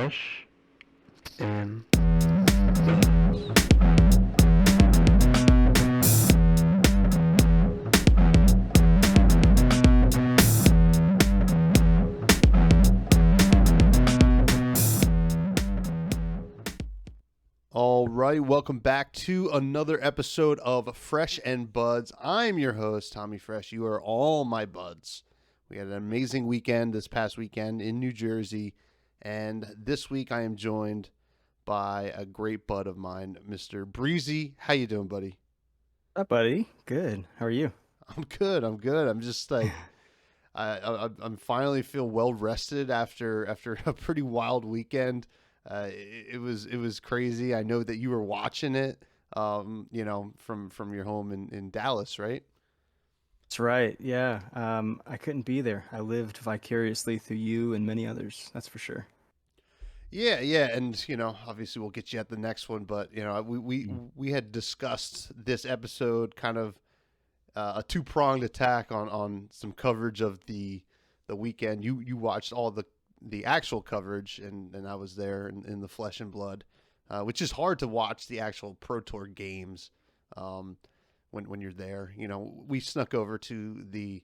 fresh and buds. All right, welcome back to another episode of Fresh and Buds. I'm your host, Tommy Fresh. You are all my buds. We had an amazing weekend this past weekend in New Jersey, and this week I am joined by a great bud of mine, Mr. Breezy. How you doing, buddy? Hi, buddy. Good. How are you? I'm good. I'm just like I'm finally feel well rested after a pretty wild weekend. It was crazy. I know that you were watching it, from your home in Dallas, right? That's right. Yeah. I couldn't be there. I lived vicariously through you and many others. That's for sure. Yeah, yeah, and obviously we'll get you at the next one, but Mm. we had discussed this episode kind of a two pronged attack on some coverage of the weekend. You watched all the actual coverage, and I was there in the flesh and blood, which is hard to watch the actual Pro Tour games um, when you're there. We snuck over to the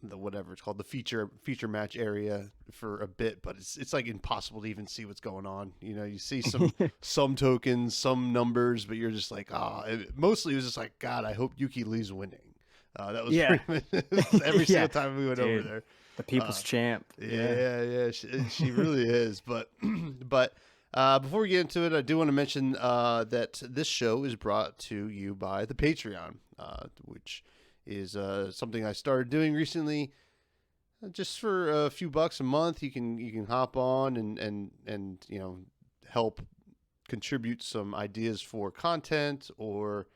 the whatever it's called, the feature match area for a bit, but it's like impossible to even see what's going on. You see some tokens, some numbers, but you're just like, mostly it was just like, God, I hope Yuki Lee's winning. That was Yeah. pretty much every Yeah. single time we went over Dude, there. the people's champ. Yeah. Yeah, yeah, she really is. But before we get into it, I do want to mention that this show is brought to you by the Patreon, which is something I started doing recently. Just for a few bucks a month, you can hop on and help contribute some ideas for content, or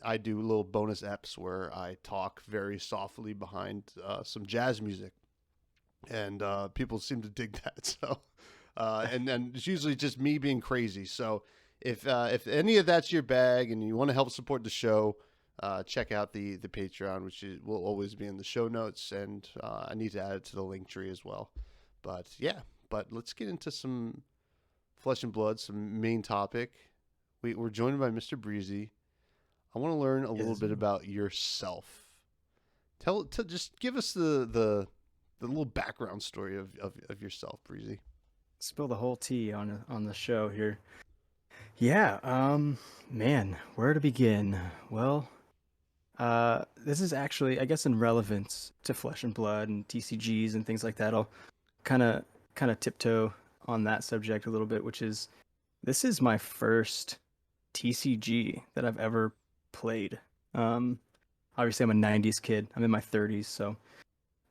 I do little bonus eps where I talk very softly behind some jazz music, and people seem to dig that. So, and it's usually just me being crazy. So, if any of that's your bag and you want to help support the show, check out the Patreon, which will always be in the show notes, and I need to add it to the link tree as well. But yeah, let's get into some flesh and blood, some main topic. We're joined by Mr. Breezy. I want to learn a little Yes. bit about yourself. Just give us the little background story of yourself, Breezy. Spill the whole tea on the show here. Yeah. Man, where to begin? Well, this is actually, I guess, in relevance to Flesh and Blood and TCGs and things like that. I'll kind of kind of tiptoe on that subject a little bit, which is this is my first TCG that I've ever played. Um, Obviously, I'm a '90s kid. I'm in my 30s, so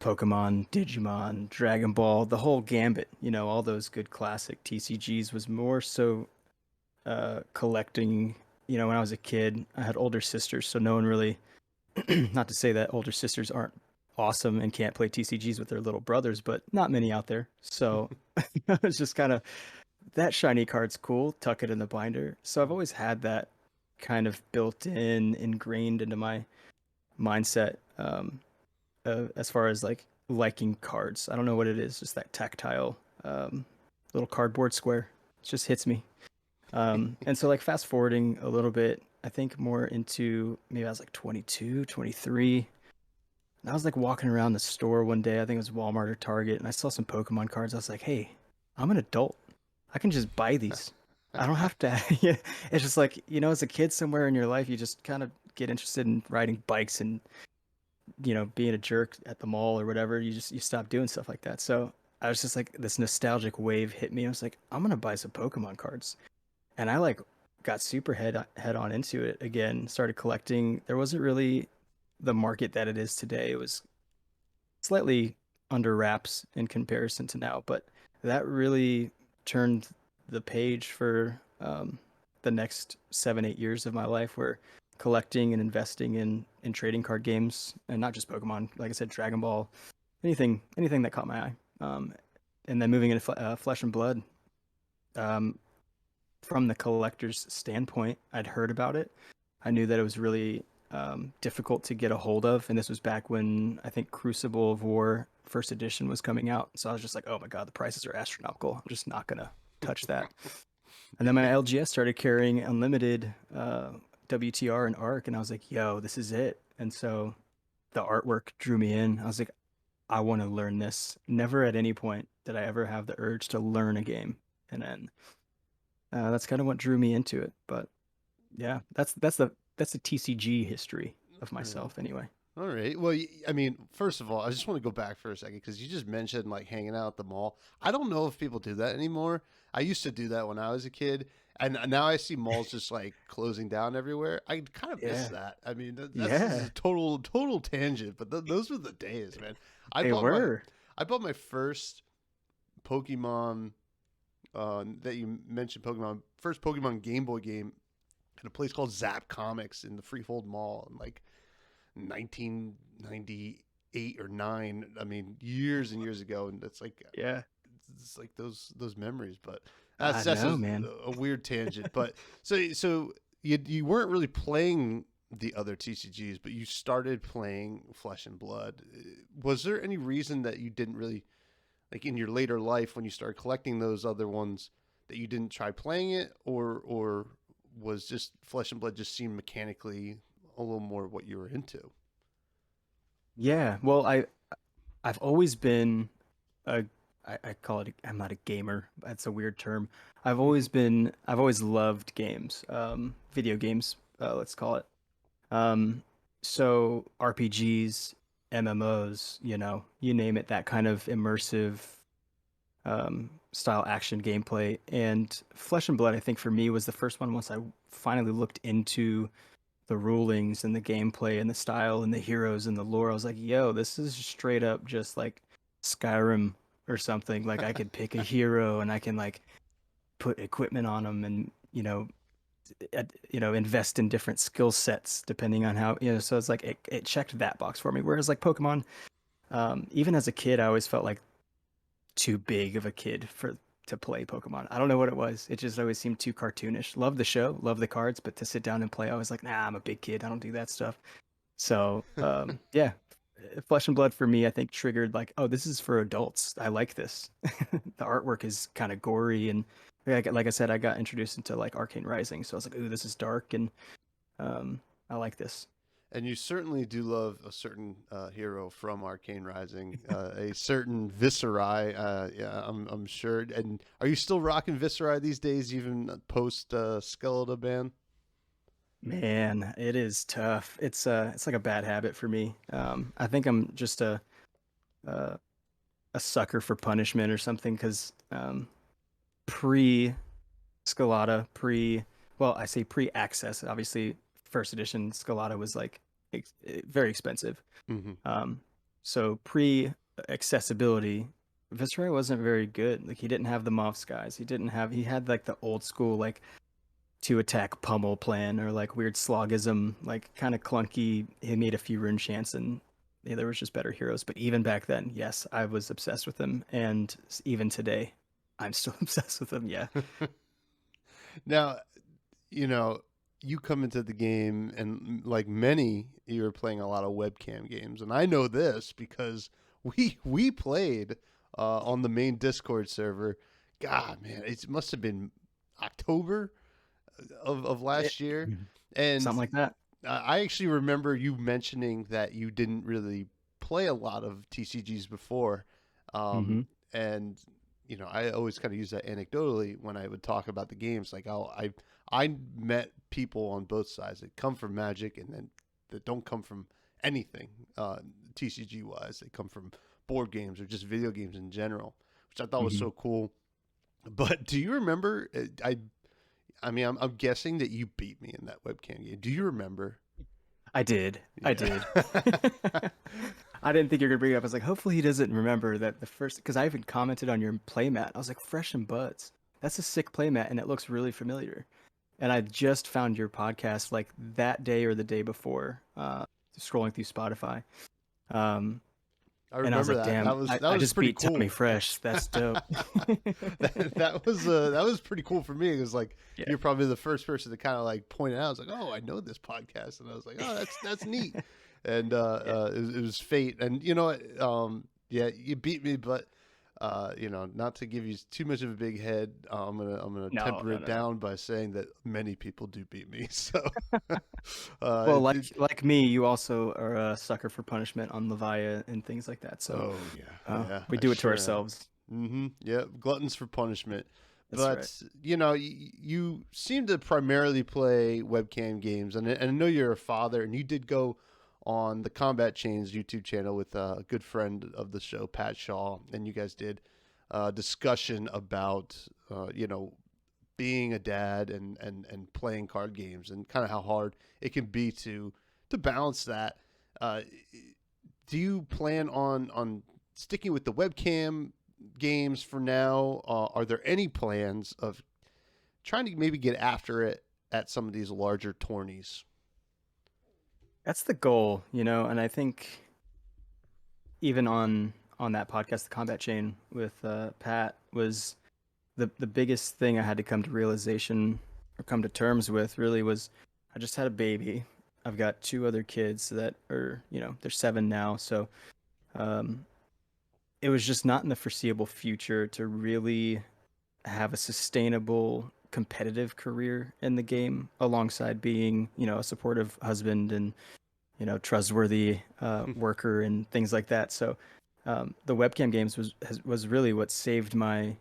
Pokemon, Digimon, Dragon Ball, the whole gambit. All those good classic TCGs was more so collecting. When I was a kid, I had older sisters, so no one really. Not to say that older sisters aren't awesome and can't play TCGs with their little brothers, but not many out there. So it's just kind of that shiny card's cool, tuck it in the binder. So I've always had that kind of built in, ingrained into my mindset, as far as like liking cards. I don't know what it is, just that tactile little cardboard square. It just hits me. And so like fast forwarding a little bit, I think more into maybe I was like 22, 23. And I was like walking around the store one day, I think it was Walmart or Target, and I saw some Pokemon cards. I was like, hey, I'm an adult. I can just buy these. I don't have to. Yeah, it's just like, as a kid somewhere in your life, you just kind of get interested in riding bikes and, being a jerk at the mall or whatever. You stop doing stuff like that. So I was just like, this nostalgic wave hit me. I was like, I'm gonna buy some Pokemon cards. And I like got super head on into it again, started collecting. There wasn't really the market that it is today. It was slightly under wraps in comparison to now, but that really turned the page for the next 7-8 years of my life, where collecting and investing in trading card games, and not just Pokemon, like I said, Dragon Ball, anything that caught my eye. And then moving into Flesh and Blood. Um, from the collector's standpoint, I'd heard about it. I knew that it was really difficult to get a hold of. And this was back when I think Crucible of War first edition was coming out. So I was just like, oh my God, the prices are astronomical. I'm just not going to touch that. And then my LGS started carrying unlimited WTR and ARC. And I was like, yo, this is it. And so the artwork drew me in. I was like, I want to learn this. Never at any point did I ever have the urge to learn a game. And then that's kind of what drew me into it. But yeah, that's the TCG history of myself anyway. All right. Well, I mean, first of all, I just want to go back for a second because you just mentioned like hanging out at the mall. I don't know if people do that anymore. I used to do that when I was a kid, and now I see malls just like closing down everywhere. I kind of miss that. I mean, that's a total tangent, but those were the days, man. They were. I bought my first Pokemon that you mentioned, first Pokemon Game Boy game at a place called Zap Comics in the Freehold Mall in like 1998 or 9. I mean, years and years ago, and it's like it's like those memories. But that's man. a weird tangent. But so you weren't really playing the other TCGs, but you started playing Flesh and Blood. Was there any reason that you didn't really, like in your later life when you started collecting those other ones, that you didn't try playing it, or was just Flesh and Blood just seemed mechanically a little more what you were into? Yeah, well, I've always been I call it I'm not a gamer. That's a weird term. I've always loved games, video games, let's call it. So RPGs, MMOs, you name it, that kind of immersive style action gameplay. And Flesh and Blood, I think for me was the first one once I finally looked into the rulings and the gameplay and the style and the heroes and the lore. I was like, yo, this is straight up just like Skyrim or something. Like I could pick a hero and I can like put equipment on them and, invest in different skill sets depending on how, so it's like it checked that box for me. Whereas like Pokemon, even as a kid, I always felt like too big of a kid to play Pokemon. I don't know what it was. It just always seemed too cartoonish. Love the show, love the cards, but to sit down and play, I was like, nah, I'm a big kid. I don't do that stuff. So, yeah, Flesh and Blood for me, I think triggered like, oh, this is for adults. I like this. The artwork is kind of gory, and like I said, I got introduced into like Arcane Rising, so I was like, ooh, this is dark, and I like this. And you certainly do love a certain hero from Arcane Rising, a certain Viserai. Yeah, I'm sure. And are you still rocking Viserai these days, even post Skeleton ban? Man, it is tough. It's like a bad habit for me. I think I'm just a sucker for punishment or something because pre Scalata, well, I say pre access. Obviously, first edition Scalata was like very expensive. Mm-hmm. So pre accessibility, Viserai wasn't very good. Like he didn't have the Moth Skies. He had like the old school like 2-attack pummel plan or like weird slogism, like kind of clunky. He made a few rune chants and there was just better heroes. But even back then, yes, I was obsessed with him. And even today, I'm still obsessed with him. Yeah. Now, you come into the game and like many, you were playing a lot of webcam games. And I know this because we played on the main Discord server. God, man, it must have been October of last year, and something like that. I actually remember you mentioning that you didn't really play a lot of TCGs before, and I always kind of use that anecdotally when I would talk about the games. Like I met people on both sides that come from Magic and then that don't come from anything TCG wise. They come from board games or just video games in general, which I thought was so cool. But do you remember? I mean, I'm guessing that you beat me in that webcam game. Do you remember? I did. Yeah. I did. I didn't think you were gonna bring it up. I was like, hopefully he doesn't remember that the first, because I even commented on your playmat. I was like, Fresh and Buds. That's a sick playmat, and it looks really familiar. And I just found your podcast like that day or the day before, scrolling through Spotify. I And I was remember like, that. damn, That I was just pretty beat cool. Tommy Fresh. That's dope. That was pretty cool for me. It was like Yeah. you're probably the first person to kind of like point it out. I was like, oh, I know this podcast, and I was like, oh, that's neat. And Yeah. it was fate. And you know what? Yeah, you beat me, but you know, not to give you too much of a big head, I'm gonna No, temper no, it no, no. down by saying that many people do beat me. So, Well, it, like me, you also are a sucker for punishment on Levia and things like that. So oh yeah, yeah, we I do it to sure am. ourselves. Mm-hmm. Yeah, gluttons for punishment. That's right. But you know, you seem to primarily play webcam games, and I know you're a father, and you did go on the Combat Chains YouTube channel with a good friend of the show, Pat Shaw, and you guys did a discussion about you know, being a dad and playing card games and kind of how hard it can be to balance that. Uh, do you plan on sticking with the webcam games for now? Are there any plans of trying to maybe get after it at some of these larger tourneys? That's the goal, and I think even on that podcast, the Combat Chain with Pat was the biggest thing I had to come to realization or come to terms with really was I just had a baby. I've got two other kids that are, they're 7 now, so um, it was just not in the foreseeable future to really have a sustainable competitive career in the game alongside being, a supportive husband and, trustworthy worker and things like that. So the webcam games was really what saved my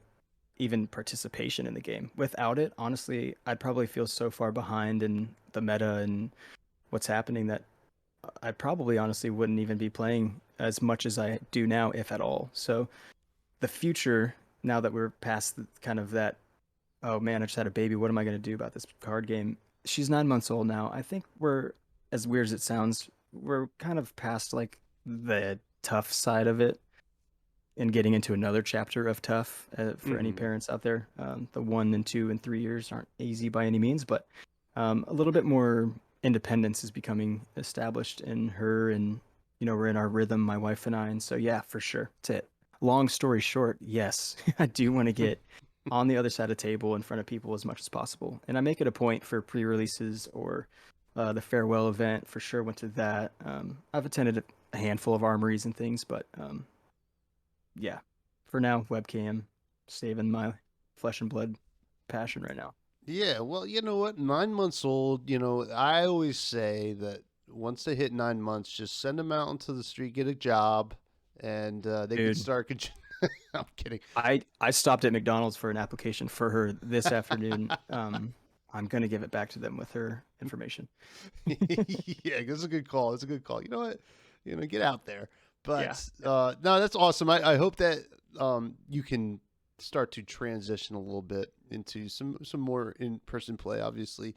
even participation in the game. Without it, honestly, I'd probably feel so far behind in the meta and what's happening that I probably honestly wouldn't even be playing as much as I do now, if at all. So the future, now that we're past kind of that, oh man, I just had a baby. What am I going to do about this card game? She's 9 months old now. I think we're, as weird as it sounds, we're kind of past like the tough side of it and getting into another chapter of tough for any Mm-hmm. parents out there. The 1 and 2 and 3 years aren't easy by any means, but a little bit more independence is becoming established in her, and we're in our rhythm, my wife and I. And so, yeah, for sure, that's it. Long story short, yes, I do want to get on the other side of the table in front of people as much as possible, and I make it a point for pre-releases or the farewell event. For sure, went to that. I've attended a handful of armories and things, but yeah, for now, webcam, saving my flesh and blood passion right now. Yeah, well, you know what? 9 months old, you know, I always say that once they hit 9 months, just send them out into the street, get a job, and they could Dude, start. I'm kidding. I stopped at McDonald's for an application for her this afternoon. I'm gonna give it back to them with her information. Yeah, it's a good call. It's a good call. You know what? You know, get out there. Yeah, But no, that's awesome. I hope that you can start to transition a little bit into some more in person play. Obviously,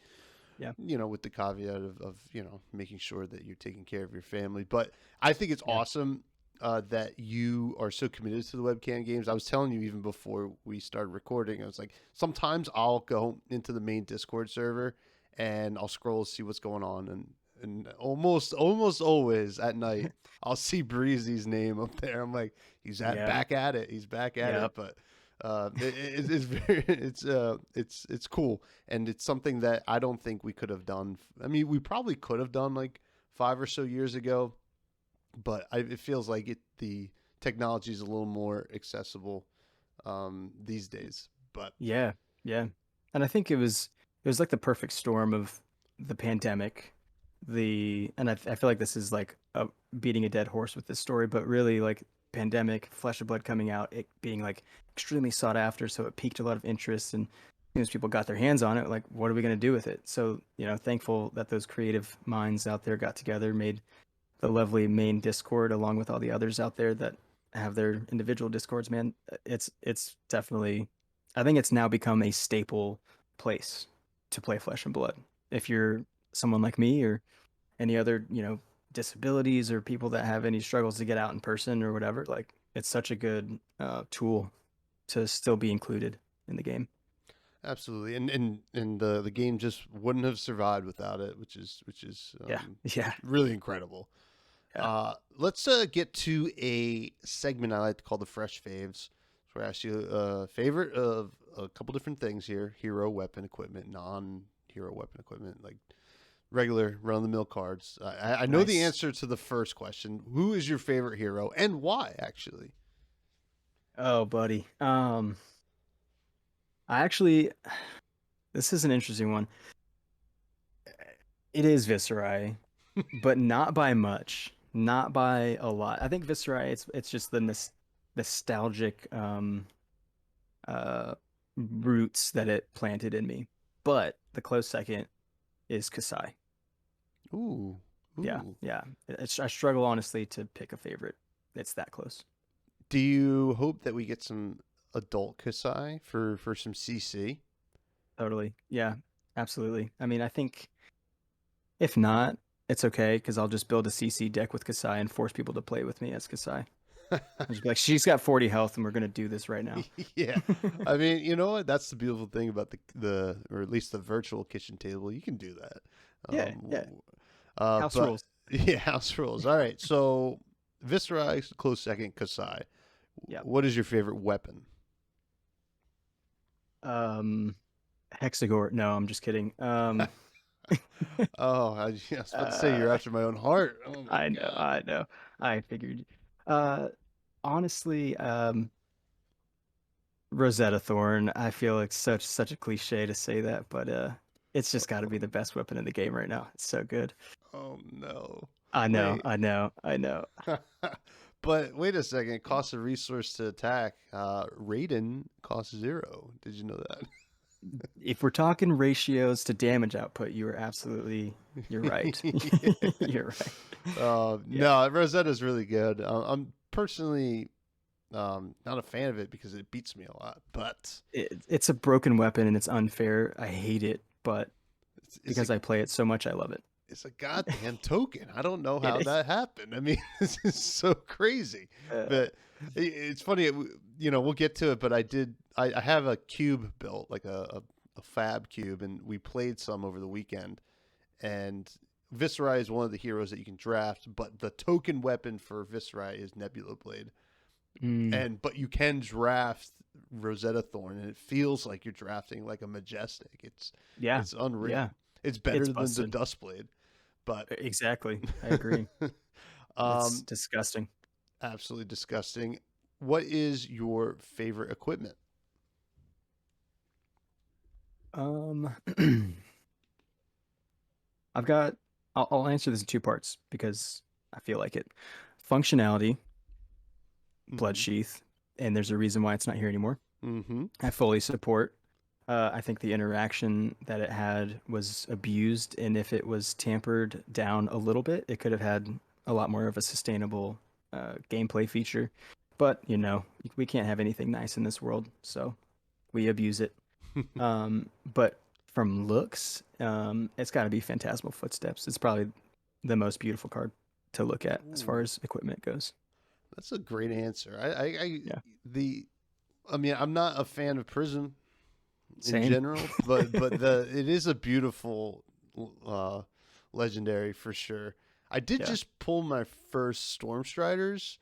yeah, you know, with the caveat of you know making sure that you're taking care of your family. But I think it's yeah. awesome that you are so committed to the webcam games. I was telling you even before we started recording, I was like, sometimes I'll go into the main Discord server and I'll scroll to see what's going on, and almost always at night I'll see Breezy's name up there. I'm like, Yeah. back at it. He's back at it, Yep. but. It's very it's cool, and it's something that I don't think we could have done. I mean, we probably could have done like 5 or so years ago, but it feels like the technology is a little more accessible these days. But Yeah, yeah. And I think it was like the perfect storm of the pandemic, and I feel like this is like beating a dead horse with this story, but really like pandemic, Flesh of Blood coming out, it being like extremely sought after, so it piqued a lot of interest, and as soon as people got their hands on it, like what are we going to do with it? So, thankful that those creative minds out there got together, made the lovely main Discord along with all the others out there that have their individual Discords, man. It's definitely, I think it's now become a staple place to play Flesh and Blood. If you're someone like me or any other, disabilities or people that have any struggles to get out in person or whatever, like it's such a good tool to still be included in the game. absolutely, and the game just wouldn't have survived without it, which is Yeah, yeah, really incredible. Yeah. Let's get to a segment I like to call the Fresh Faves. So I ask you a favorite of a couple different things here: hero, weapon, equipment, non-hero weapon equipment, like regular run-of-the-mill cards. I know the Nice. answer to the first question. Who is your favorite hero and why? Actually, Oh, buddy. I actually, this is an interesting one. It is Viserai, but not by much, not by a lot. I think Viserai, it's just the nostalgic uh roots that it planted in me. But the close second is Kasai. ooh, Yeah, ooh. yeah. I struggle honestly to pick a favorite. It's that close. Do you hope that we get some adult Kasai for some CC? Totally. Yeah, absolutely. I mean, I think if not, it's okay because I'll just build a CC deck with Kasai and force people to play with me as Kasai. I'll just be like, she's got 40 health and we're gonna do this right now. Yeah, I mean, you know what? That's the beautiful thing about the or at least the virtual kitchen table. You can do that. Yeah, yeah. House But rules. yeah, house rules. All right, so Viserai close second, Kasai. Yeah. What is your favorite weapon? Um, Hexagore. No, I'm just kidding. Oh, I was about to say you're uh, after my own heart. Oh my I know, god. I know. I figured. Uh, honestly, Rosetta Thorn. I feel like such a cliche to say that, but it's just got to be the best weapon in the game right now. It's so good. Oh no. I know, Wait. I know, I know. But wait a second. It costs a resource to attack. Raiden costs 0. Did you know that? If we're talking ratios to damage output, you're right. Yeah. You're right. Yeah. No, Rosetta's really good. I'm personally not a fan of it because it beats me a lot, but It's a broken weapon and it's unfair. I hate it, but it's a because I play it so much, I love it. it's a goddamn token. I don't know It how is. that happened. I mean, this is so crazy. Uh, But it's funny. We'll get to it. But I have a cube built, like a fab cube, and we played some over the weekend. And Viserai is one of the heroes that you can draft, but the token weapon for Viserai is Nebula Blade. mm, But you can draft Rosetta Thorn, and it feels like you're drafting like a majestic. yeah, It's unreal. yeah, It's it's better than the busted. Dustblade, but Exactly. I agree. It's um, disgusting. absolutely disgusting. What is your favorite equipment? Um, I've got. I'll answer this in two parts because I feel like it. Functionality, Blood Mm-hmm. Sheath, and there's a reason why it's not here anymore. Mm-hmm. I fully support. I think the interaction that it had was abused, and if it was tampered down a little bit, it could have had a lot more of a sustainable gameplay feature. But we can't have anything nice in this world, so we abuse it. But from looks, it's got to be Phantasmal Footsteps. It's probably the most beautiful card to look at as far Ooh, as equipment goes. that's a great answer. Yeah, The, I mean, I'm not a fan of Prism in same. general, but it is a beautiful, uh, legendary for sure. I did Yeah. just pull my first Storm Striders,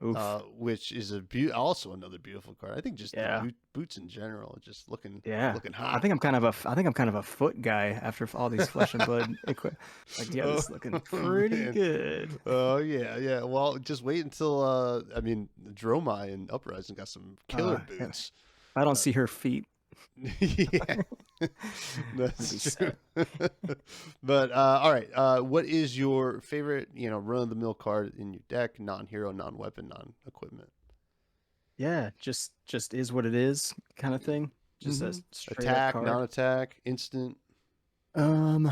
Oof. which is also another beautiful card. I think just the Yeah. boots in general, are just Yeah. looking I hot. think I'm kind of a foot guy after all these flesh and blood like, yeah, Oh, this is looking pretty man. good. Oh yeah, yeah. Well, just wait until I mean, Dromai and Uprising got some killer Yeah. boots. I don't Uh, see her feet. yeah, I'd be that's true. sad. But all right, what is your favorite, run of the mill card in your deck? Non-hero, non-weapon, non-equipment. Yeah, just is what it is kind of thing. Just a Mm-hmm. straight up Attack, card. non-attack, instant. Um,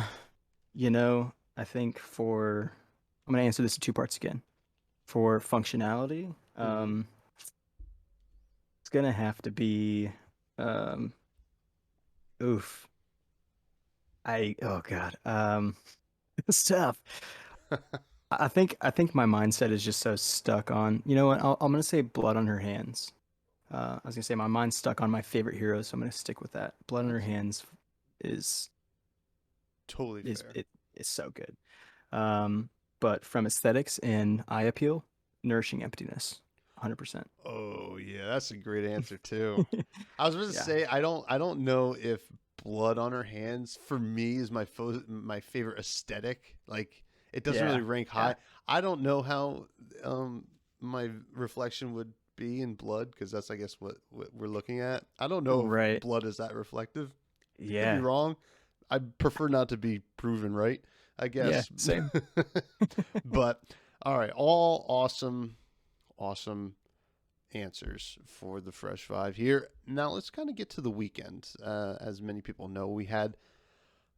I think I'm gonna answer this in two parts again. For functionality, Mm-hmm. it's gonna have to be um oof. Oh god. It's tough. I think my mindset is just so stuck on, you know what? I'm gonna say Blood on Her Hands. I was gonna say my mind's stuck on my favorite hero, so I'm gonna stick with that. Blood on Her That's Hands is totally is fair. it is so good. Um, but from aesthetics and eye appeal, nourishing emptiness, 100%. Oh yeah, that's a great answer too. I was going to Yeah, say I don't know if blood on her hands for me is my favorite aesthetic. Like it doesn't really yeah, rank yeah. high. I don't know how my reflection would be in blood because that's I guess what we're looking at. I don't know if Right. blood is that reflective. I could be Yeah, wrong. I prefer not to be proven right, I yeah, guess. same. But all right, all awesome answers for the Fresh Five here. Now let's kind of get to the weekend. As many people know, we had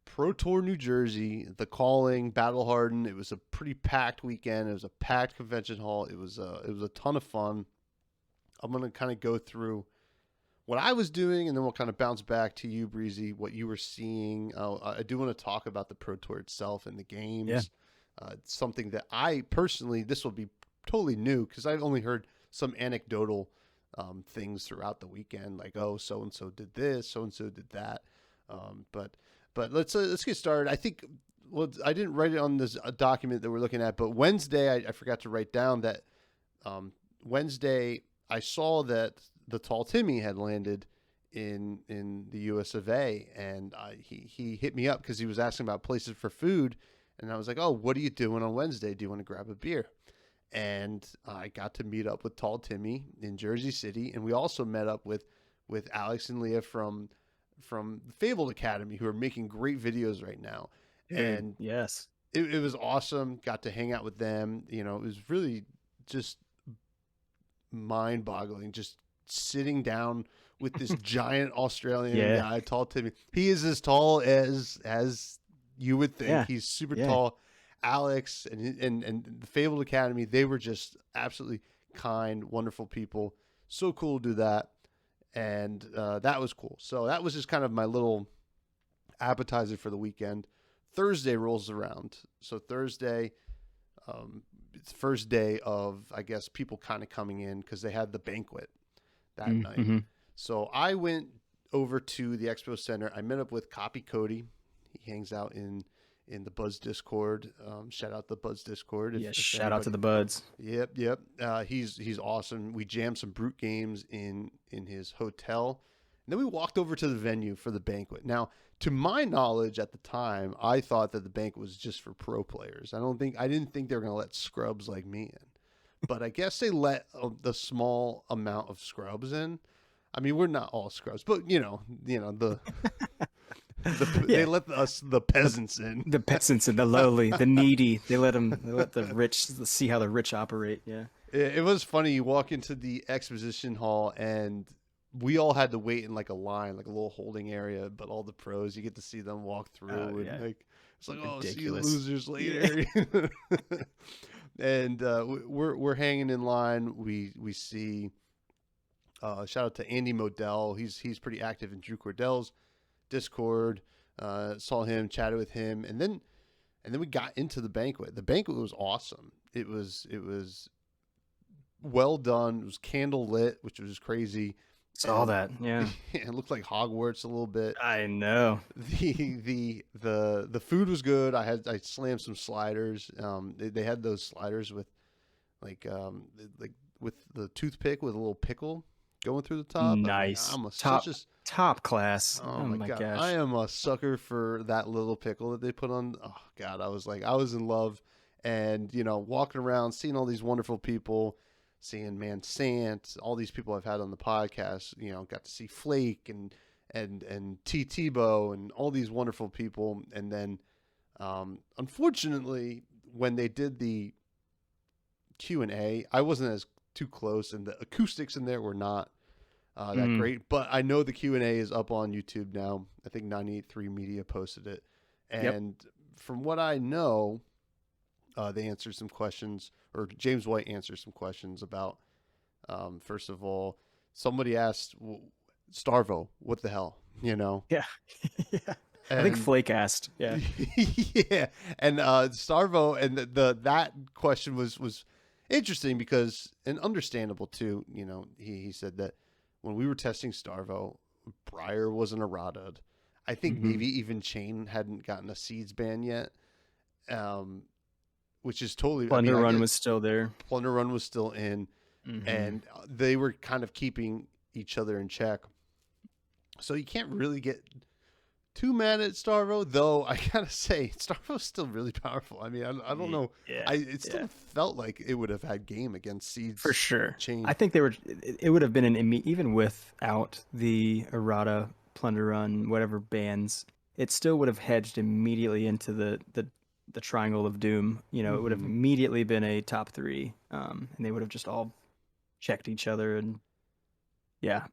Pro Tour New Jersey, the Calling, Battle Harden. It was a pretty packed weekend. It was a packed convention hall. It was a ton of fun. I'm gonna kind of go through what I was doing, and then we'll kind of bounce back to you, Breezy, what you were seeing. I do want to talk about the Pro Tour itself and the Yeah. games. It's something that I personally, this will be totally new because I've only heard some anecdotal things throughout the weekend, like oh, so and so did this, so and so did that. But let's get started. I think I didn't write it on this document that we're looking at, but Wednesday I forgot to write down that Wednesday I saw that the Tall Timmy had landed in the US of A, and he hit me up because he was asking about places for food, and I was like, oh, what are you doing on Wednesday? Do you want to grab a beer? And I got to meet up with Tall Timmy in Jersey City, and we also met up with Alex and Leah from the Fabled Academy, who are making great videos right now, Dude, and yes. it was awesome. Got to hang out with them. You know, it was really just mind-boggling, just sitting down with this giant Australian Yeah, guy, Tall Timmy. He is as tall as you would think. yeah, He's super yeah. tall. Alex and the Fabled Academy, they were just absolutely kind, wonderful people. So cool to do that, and that was cool. So that was just kind of my little appetizer for the weekend. Thursday rolls around, so Thursday, it's the first day of I guess people kind of coming in because they had the banquet that night. Mm-hmm. So I went over to the Expo Center. I met up with Copy Cody. He hangs out in the Buzz Discord. Shout out the Buzz Discord. Yeah, If shout out to anybody, the buds. yep. He's awesome. We jammed some brute games in his hotel, and then we walked over to the venue for the banquet. Now, to my knowledge, at the time, I thought that the banquet was just for pro players. I didn't think they were going to let scrubs like me in, but I guess they let the small amount of scrubs in. I mean, we're not all scrubs, but they Yeah, let us the peasants in. the peasants and the lowly, the needy. They let them. They let the rich see how the rich operate. Yeah. It was funny. You walk into the exposition hall, and we all had to wait in like a line, like a little holding area. But all the pros, you get to see them walk through, Oh and yeah. like it's like, oh, see you Ridiculous. losers Yeah. later. And we're hanging in line. We see. Shout out to Andy Modell. He's pretty active in Drew Cordell's Discord. Saw him, chatted with him, and then we got into the banquet. The banquet was awesome. It was well done. It was candle lit, which was crazy, Saw and that. Yeah. it looked like Hogwarts a little bit. I know. The food was good. I slammed some sliders. They had those sliders with like like with the toothpick with a little pickle going through the top. I'm like, Nice. I'm a such Top a top class. oh Oh my my god, I gosh. am a sucker for that little pickle that they put on. Oh god, I was in love, and walking around, seeing all these wonderful people, seeing Man Sant, all these people I've had on the podcast. Got to see Flake and T Tebow and all these wonderful people, and then unfortunately when they did the Q&A, I wasn't as too close, and the acoustics in there were not that Mm, great. But I know the Q&A is up on YouTube now. I think 983 Media posted it, yep. and from what I know, they answered some questions, or James White answered some questions about. First of all, somebody asked Starvo, "What the hell?" Yeah. Yeah. I think And Flake asked. Yeah. yeah, and Starvo, and that question was interesting because and understandable too. He said that when we were testing Starvo, Breyer wasn't errated. I think Hmm. maybe even Chain hadn't gotten a seeds ban yet. Um, which is totally. Plunder I mean, Run was still there. Plunder Run was still in, and they were kind of keeping each other in check. So you can't really get too mad at Starvo, though. I gotta say, Starvo's still really powerful. I mean, I don't know. Yeah, It still felt like it would have had game against Seeds for sure. Chain. I think they were. It would have been even without the errata, Plunder Run, whatever bans. It still would have hedged immediately into the Triangle of Doom. You know, it would have immediately been a top 3, and they would have just all checked each other. And yeah,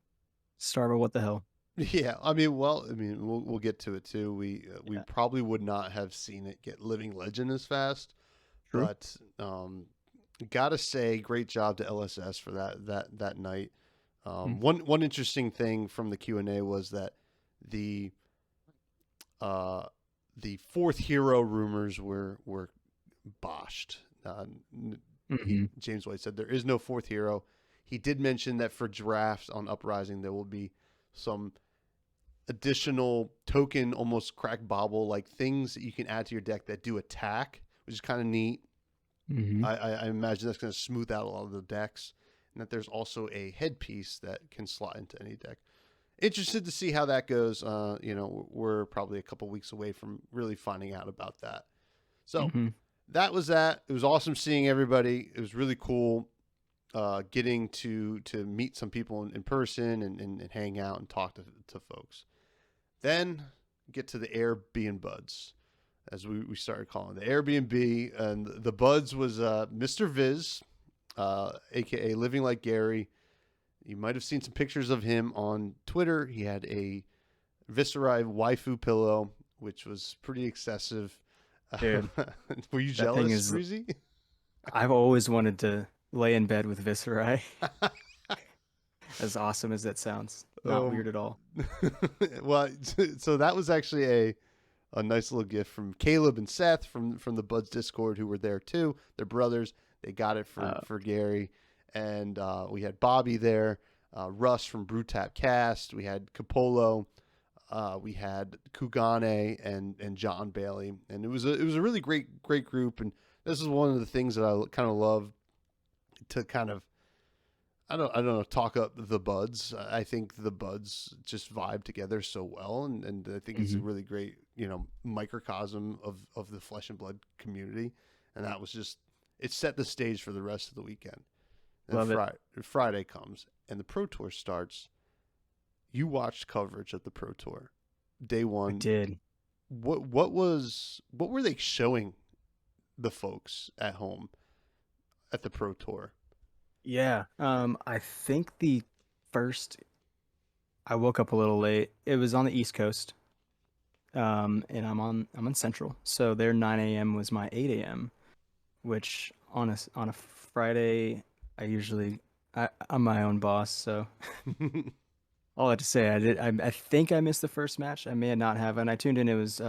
Starvo, what the hell? Yeah, I mean, we'll get to it too. We probably would not have seen it get Living Legend as fast, True. but gotta say, great job to LSS for that night. One interesting thing from the Q&A was that the fourth hero rumors were boshed. James White said there is no fourth hero. He did mention that for drafts on Uprising there will be some additional token, almost crack bobble like things that you can add to your deck that do attack, which is kind of neat. I imagine that's going to smooth out a lot of the decks, and that there's also a headpiece that can slot into any deck. Interested to see how that goes. We're probably a couple weeks away from really finding out about that. So that was that. It was awesome seeing everybody. It was really cool getting to meet some people in person and hang out and talk to folks. Then get to the Airbnb buds, as we started calling it. The Airbnb, and the buds was Mr. Viz, aka Living Like Gary. You might have seen some pictures of him on Twitter. He had a Viserai waifu pillow, which was pretty excessive. Dude, were you jealous, Breezy? I've always wanted to lay in bed with Viserai. As awesome as that sounds. Not weird at all. Well, so that was actually a nice little gift from Caleb and Seth from the Buds Discord, who were there too. They're brothers. They got it for Gary. And we had Bobby there, Russ from Brewtap Cast. We had Capolo. We had Kugane and John Bailey. And it was a really great group. And this is one of the things that I kind of love to kind of, I don't know, talk up the buds. I think the buds just vibe together so well, and I think it's a really great, microcosm of the Flesh and Blood community, and that was just, it set the stage for the rest of the weekend. And Friday comes and the Pro Tour starts. You watched coverage of the Pro Tour, day one. I did. What were they showing the folks at home at the Pro Tour? Yeah. I think I woke up a little late. It was on the East Coast. And I'm on Central. So their 9 a.m. was my 8 a.m., which on a Friday, I'm my own boss, so all I have to say, I think I missed the first match. I may not have, and I tuned in. It was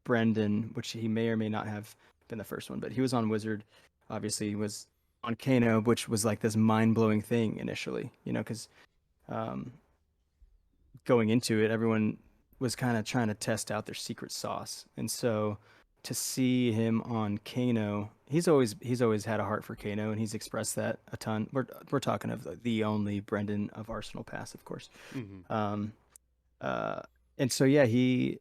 Brendan, which he may or may not have been the first one, but he was on Wizard. Obviously, he was on Kano, which was like this mind-blowing thing initially, because going into it, everyone was kind of trying to test out their secret sauce. And so to see him on Kano, he's always had a heart for Kano, and he's expressed that a ton. We're talking of the only Brendan of Arsenal Pass, of course. And so yeah, he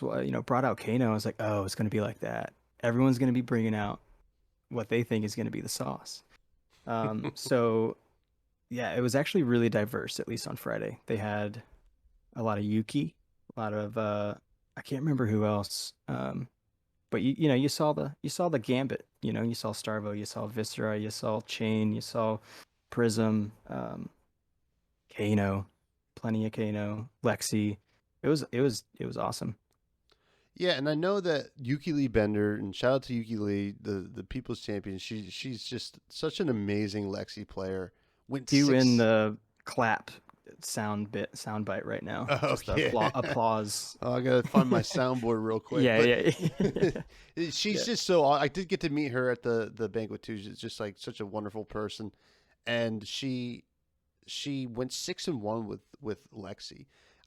brought out Kano. I was like, oh, it's going to be like that. Everyone's going to be bringing out what they think is going to be the sauce. So yeah, it was actually really diverse, at least on Friday. They had a lot of Yuki, a lot of I can't remember who else. But you saw the gambit. You saw Starvo, you saw Viserai, you saw Chain, you saw Prism, Kano, plenty of Kano, Lexi. It was awesome. Yeah, and I know that Yuki Lee Bender, and shout out to Yuki Lee, the People's Champion. She's just such an amazing Lexi player. In the clap sound bite right now. Oh, just the applause. Oh, I gotta find my soundboard real quick. Yeah. She's just so. I did get to meet her at the banquet too. She's just like such a wonderful person, and she went 6-1 with Lexi.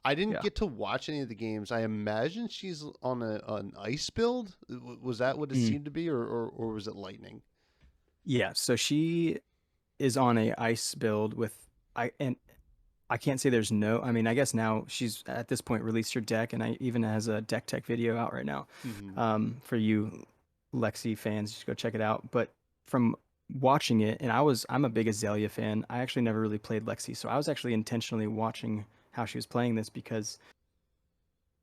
I didn't Yeah. get to watch any of the games. I imagine she's on an ice build. Was that what it Mm. seemed to be, or was it lightning? Yeah. So she is on a ice build with and I can't say there's no. I mean, I guess now she's at this point released her deck, and I even has a deck tech video out right now. Mm-hmm. For you Lexi fans, just go check it out. But from watching it, and I'm a big Azalea fan. I actually never really played Lexi, so I was actually intentionally watching how she was playing this because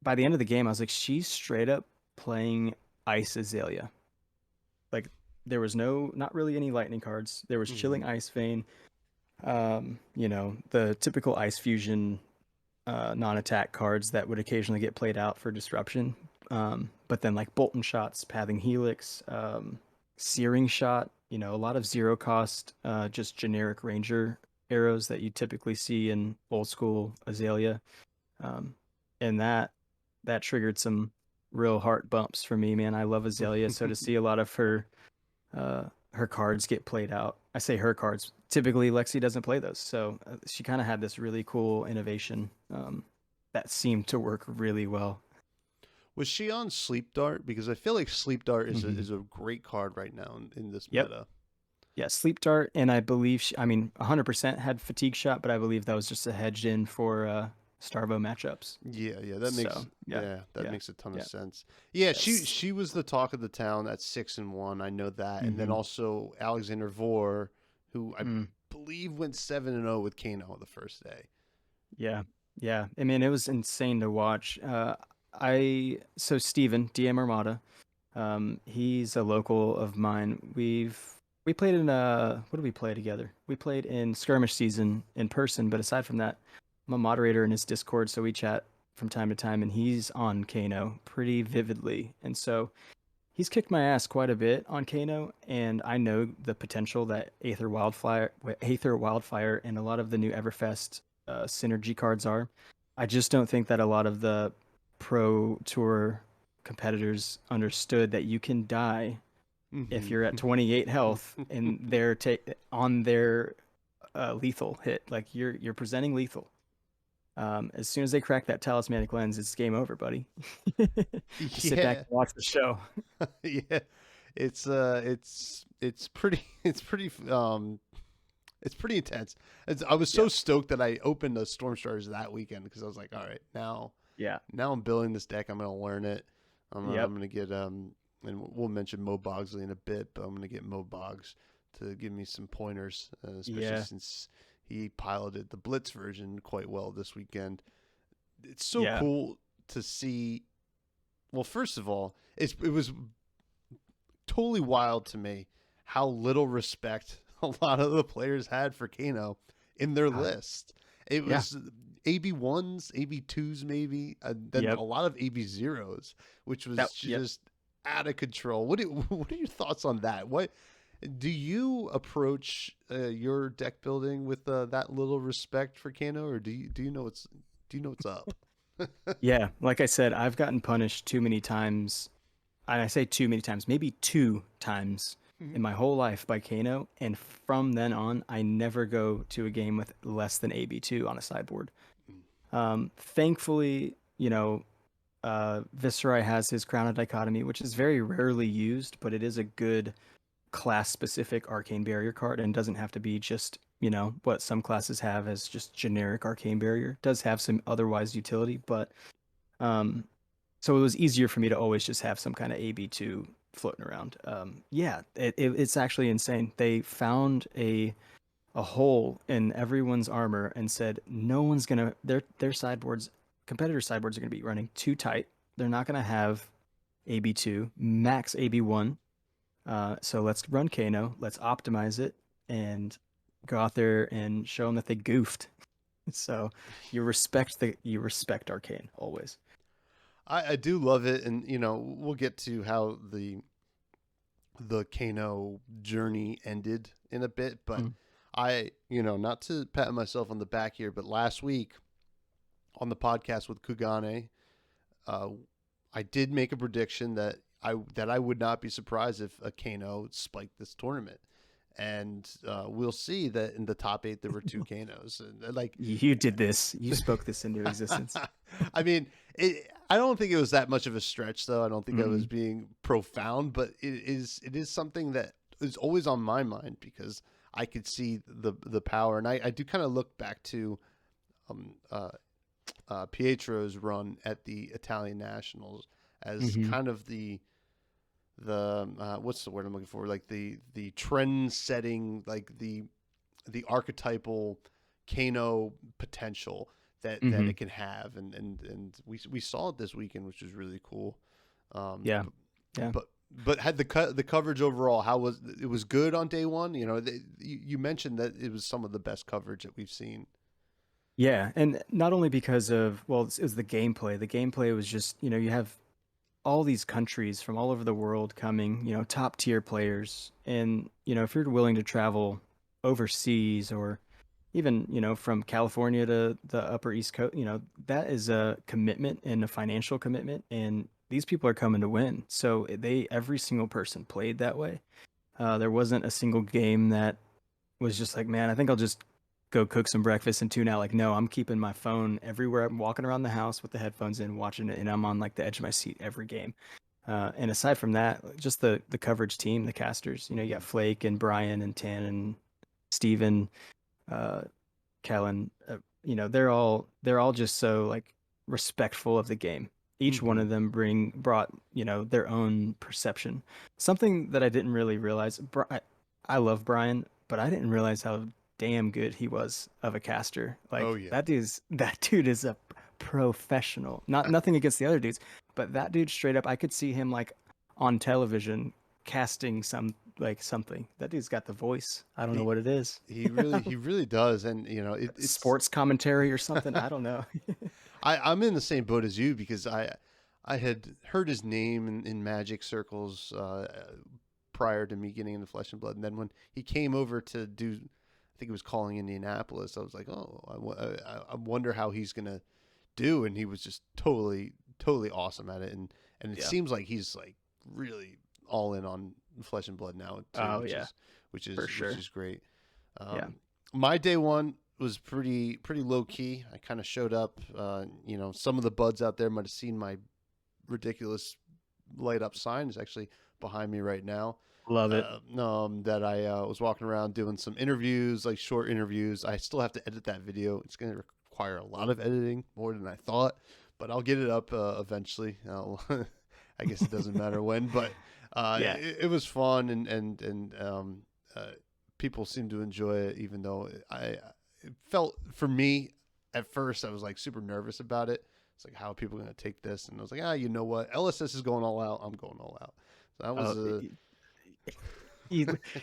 by the end of the game, I was like, she's straight up playing Ice Azalea. Like there was not really any lightning cards. There was Mm-hmm. Chilling Ice Vein, the typical Ice Fusion non-attack cards that would occasionally get played out for disruption. But then like Bolton Shots, Pathing Helix, Searing Shot, a lot of zero cost, just generic Ranger arrows that you typically see in old school Azalea. Um, and that triggered some real heart bumps for me, man. I love Azalea, so to see a lot of her cards get played out. I say her cards. Typically, Lexi doesn't play those, so she kind of had this really cool innovation that seemed to work really well. Was she on Sleep Dart? Because I feel like Sleep Dart is Mhm. is a great card right now in this Yep. meta. Yeah, Sleep Dart, and I believe I mean, 100% had Fatigue Shot, but I believe that was just a hedged in for Starvo matchups. Yeah, that makes So yeah, that yeah, makes a ton of yeah. sense. Yeah, Yes. she was the talk of the town at 6-1. I know that, and then Hmm. also Alexander Vor, who I believe went 7-0 with Kano the first day. Yeah, yeah. I mean, it was insane to watch. So Steven, DM Armada, he's a local of mine. We played in what did we play together? We played in skirmish season in person, but aside from that, I'm a moderator in his Discord, so we chat from time to time, and he's on Kano pretty vividly, and so he's kicked my ass quite a bit on Kano, and I know the potential that Aether Wildfire, and a lot of the new Everfest synergy cards are. I just don't think that a lot of the pro tour competitors understood that you can die if you're at 28 health and they're on their lethal hit. Like you're presenting lethal. As soon as they crack that talismanic lens, it's game over, buddy. Just sit back Yeah, and watch the show. yeah. It's pretty it's pretty intense. I was so Yeah. stoked that I opened the Storm Stars that weekend because I was like, all right, Yeah. now I'm building this deck. I'm gonna learn it. Yep. I'm gonna get and we'll mention Mo Bogsley in a bit, but I'm gonna get Mo Boggs to give me some pointers, especially Yeah. since he piloted the Blitz version quite well this weekend. It's so Yeah. cool to see. Well, first of all, it was totally wild to me how little respect a lot of the players had for Kano in their Uh, list. It yeah. was AB1s, AB2s, maybe, and then Yep. a lot of AB0s, which was Yep. just out of control. What are your thoughts on that? What do you approach your deck building with that little respect for Kano, or do you know what's up? Yeah. Like I said, I've gotten punished too many times. And I say too many times, maybe two times in my whole life by Kano. And from then on, I never go to a game with less than AB2 on a sideboard. Thankfully, Viserai has his Crown of Dichotomy, which is very rarely used, but it is a good class specific arcane barrier card and doesn't have to be just, what some classes have as just generic arcane barrier. It does have some otherwise utility, but um so it was easier for me to always just have some kind of AB2 floating around. Yeah, it's actually insane. They found a hole in everyone's armor and said no one's gonna their sideboards, competitor sideboards are gonna be running too tight. They're not gonna have AB2 max AB1. So let's run Kano. Let's optimize it and go out there and show them that they goofed. So you respect Arcane always. I do love it, and we'll get to how the Kano journey ended in a bit, but Mm. not to pat myself on the back here, but last week on the podcast with Kugane, uh, I did make a prediction that I would not be surprised if a Kano spiked this tournament. and we'll see that in the top 8 there were 2 Kanos, and like You did this. You spoke this into existence. I mean, I don't think it was that much of a stretch, though. I don't think I was being profound, but it is something that is always on my mind because I could see the power, and I do kind of look back to Pietro's run at the Italian Nationals as kind of the what's the word I'm looking for? Like the trend setting, like the archetypal Kano potential that it can have, and we saw it this weekend, which was really cool. Yeah. But had the coverage overall, how was it? Was good on day one. You know, you mentioned that it was some of the best coverage that we've seen. Yeah, and not only because of, well, it was the gameplay. The gameplay was just, you have all these countries from all over the world coming, top tier players. And, if you're willing to travel overseas or even, from California to the Upper East Coast, that is a commitment and a financial commitment. And these people are coming to win. So every single person played that way. There wasn't a single game that was just like, man, I think I'll just go cook some breakfast and tune out. Like, no, I'm keeping my phone everywhere. I'm walking around the house with the headphones in, watching it, and I'm on like the edge of my seat every game. And aside from that, just the coverage team, the casters, you got Flake and Brian and Tan and Steven, Kellen, they're all just so like respectful of the game. Each one of them brought, their own perception. Something that I didn't really realize. I love Brian, but I didn't realize how damn good he was of a caster. Like, that dude is a professional. Nothing against the other dudes, but that dude straight up, I could see him like on television casting something. That dude's got the voice. I don't know what it is. He really does, and it's sports commentary or something. I don't know. I'm in the same boat as you because I had heard his name in Magic circles prior to me getting into Flesh and Blood, and then when he came over to do, I think he was calling Indianapolis, I was like, oh, I wonder how he's gonna do, and he was just totally awesome at it, and it seems like he's like really all in on Flesh and Blood now too, which is great. My day one was pretty low key. I kind of showed up. Some of the buds out there might have seen my ridiculous light up sign. It's actually behind me right now. Love it. That I was walking around doing some interviews, like short interviews. I still have to edit that video. It's going to require a lot of editing, more than I thought, but I'll get it up eventually. I guess it doesn't matter when, but it was fun, and people seem to enjoy it, even though it felt, for me, at first, I was like super nervous about it. It's like, how are people going to take this? And I was like, you know what? LSS is going all out. I'm going all out. So that was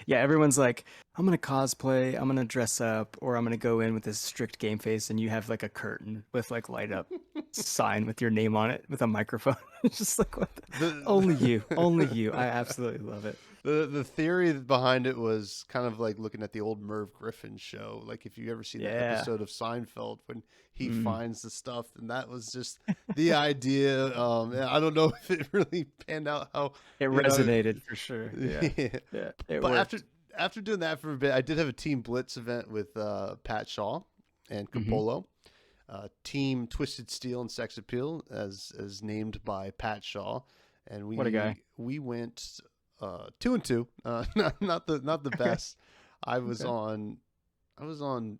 everyone's like, I'm going to cosplay, I'm going to dress up, or I'm going to go in with this strict game face, and you have like a curtain with like light up sign with your name on it with a microphone. It's just like, what only you. I absolutely love it. The theory behind it was kind of like looking at the old Merv Griffin show. Like, if you ever see that episode of Seinfeld when he finds the stuff, and that was just the idea. I don't know if it really panned out how it resonated for sure. But after doing that for a bit, I did have a Team Blitz event with Pat Shaw and Capolo. Team Twisted Steel and Sex Appeal, as named by Pat Shaw, and what a guy. We went 2-2. Not the best. I was on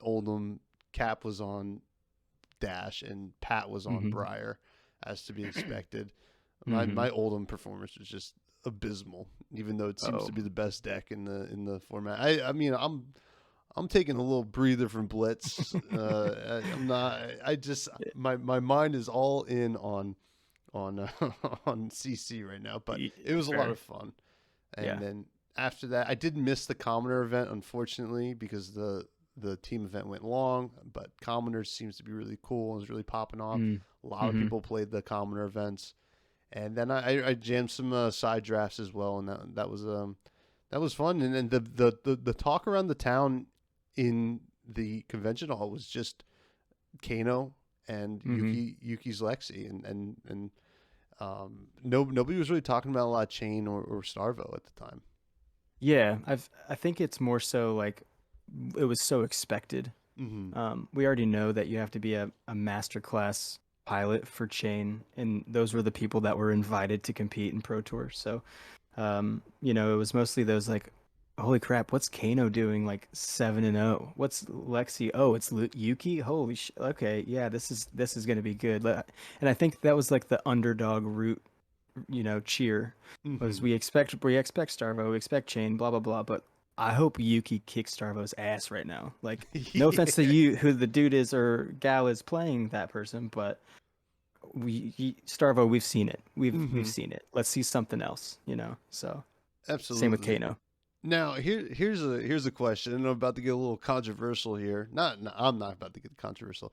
Oldham, Cap was on Dash, and Pat was on Briar, as to be expected. My Oldham performance was just abysmal, even though it seems to be the best deck in the format. I mean, I'm taking a little breather from Blitz. I'm not. I just my mind is all in on CC right now, but it was a lot of fun. And then after that, I did miss the Commoner event, unfortunately, because the team event went long. But Commoner seems to be really cool and is really popping off. A lot of people played the Commoner events, and then I jammed some side drafts as well, and that was fun. And then the talk around the town in the convention hall was just Kano and Yuki's Lexi, and nobody was really talking about a lot of Chain or Starvo at the time. Yeah, I think it's more so like it was so expected. Hmm. We already know that you have to be a master class pilot for Chain, and those were the people that were invited to compete in Pro Tour. So, it was mostly those like, holy crap, what's Kano doing? Like 7-0. What's Lexi? Oh, it's Yuki. Holy okay, yeah, this is gonna be good. And I think that was like the underdog route, cheer was Hmm. we expect Starvo, we expect Chain, blah blah blah, but I hope Yuki kicks Starvo's ass right now. Like, no offense to Yeah. you, who the dude is or gal is playing that person, but Starvo, we've seen it. We've Hmm. seen it. Let's see something else, So same with Absolutely. Kano. Now, here's a question, and I'm about to get a little controversial here. Not, no, I'm not about to get controversial.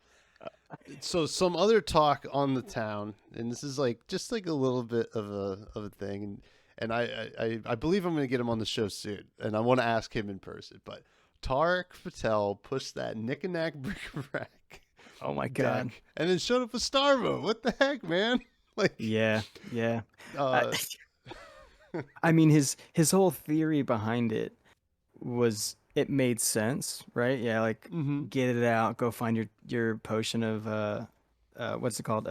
So, some other talk on the town, and this is like just like a little bit of a thing, and I believe I'm going to get him on the show soon, and I want to ask him in person. But Tarek Patel pushed that Nick and Knack bric-a-brac Oh my god. deck, and then showed up with Starvo. What the heck, man? Like, Yeah, yeah. I, uh, I mean, his whole theory behind it was it made sense, right? Yeah, like hmm get it out, go find your potion of what's it called?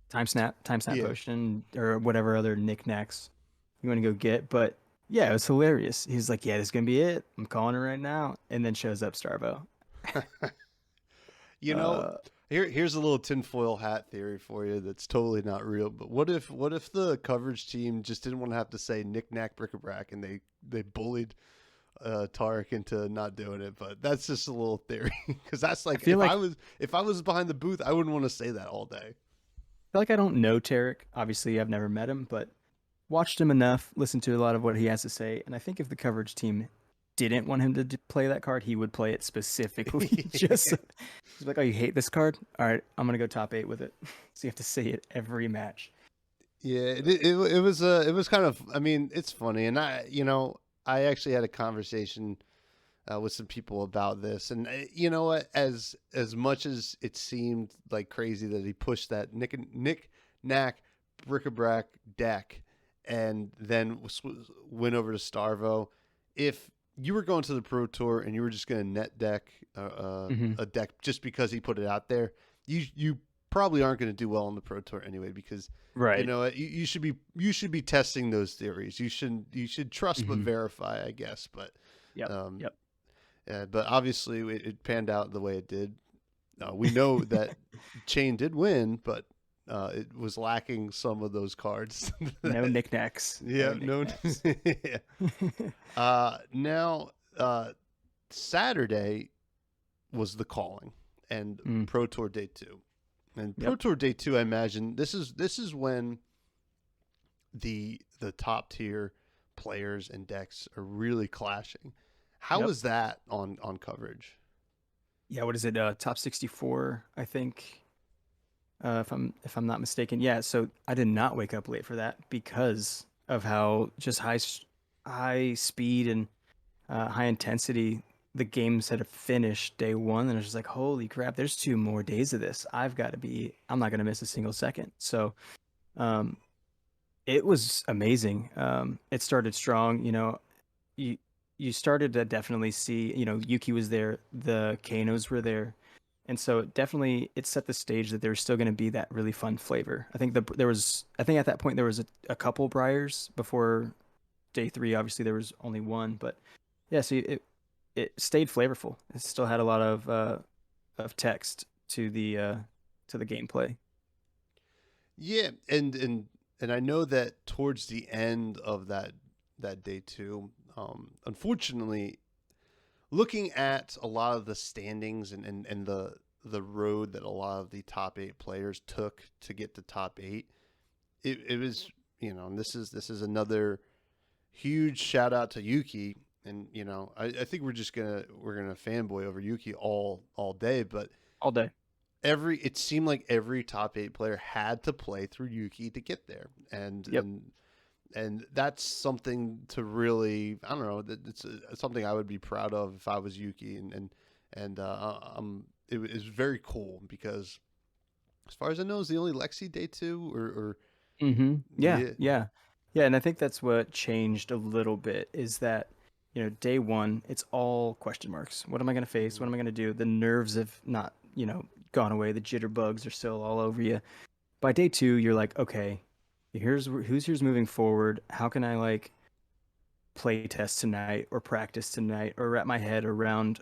Time snap yeah. potion or whatever other knickknacks you want to go get. But yeah, it was hilarious. He's like, yeah, this is gonna be it. I'm calling it right now, and then shows up Starvo. You know, Uh, here's a little tinfoil hat theory for you that's totally not real. But what if the coverage team just didn't want to have to say knick knack bric-a-brac and they bullied Tarek into not doing it? But that's just a little theory because that's I like feel like if I was behind the booth, I wouldn't want to say that all day. I don't know Tarek. Obviously, I've never met him, but watched him enough, listened to a lot of what he has to say, and I think if the coverage team didn't want him to play that card, he would play it specifically. Just he's like, "Oh, you hate this card? All right, I'm gonna go top 8 with it." So you have to say it every match. Yeah, it was kind of. I mean, it's funny, and I actually had a conversation with some people about this, and you know what? As much as it seemed like crazy that he pushed that Nick Knack bric-a-brac deck, and then went over to Starvo, if you were going to the Pro Tour and you were just going to net deck Hmm. a deck just because he put it out there, you probably aren't going to do well on the Pro Tour anyway because Right. you should be testing those theories. You should trust but Hmm. verify, I guess. But Yep. um, Yep. but obviously it panned out the way it did. We know that Chain did win, but it was lacking some of those cards. No that, knickknacks. No yeah, no. knickknacks. Yeah. Now, Saturday was the calling and Mm, Pro Tour Day 2. And Pro yep. Tour Day 2, I imagine this is when the top tier players and decks are really clashing. How Yep. was that on coverage? Yeah. What is it? Top 64, I think. If I'm not mistaken. Yeah. So I did not wake up late for that because of how just high speed and high intensity the games had finished day one, and I was just like, holy crap, there's 2 more days of this. I'm not gonna miss a single second. So um, it was amazing. It started strong. You you started to definitely see, Yuki was there, the Kanos were there, and so it set the stage that there's still going to be that really fun flavor. I think at that point there was a couple Briars before day three. Obviously there was only one, but yeah, so it stayed flavorful. It still had a lot of text to the gameplay. Yeah, and I know that towards the end of that day 2, unfortunately, looking at a lot of the standings and the road that a lot of the top 8 players took to get to top 8, it was, and this is another huge shout out to Yuki. And I think we're gonna fanboy over Yuki all day, but All day. it seemed like every top 8 player had to play through Yuki to get there, and Yep. and and that's something to really, I don't know, it's something I would be proud of if I was Yuki, it was very cool because as far as I know, is the only Lexi day 2 or Yeah, yeah. yeah. Yeah, and I think that's what changed a little bit is that, day one, it's all question marks. What am I going to face? What am I going to do? The nerves have not, gone away. The jitterbugs are still all over you. By day two, you're like, okay, here's moving forward. How can I like play test tonight or practice tonight or wrap my head around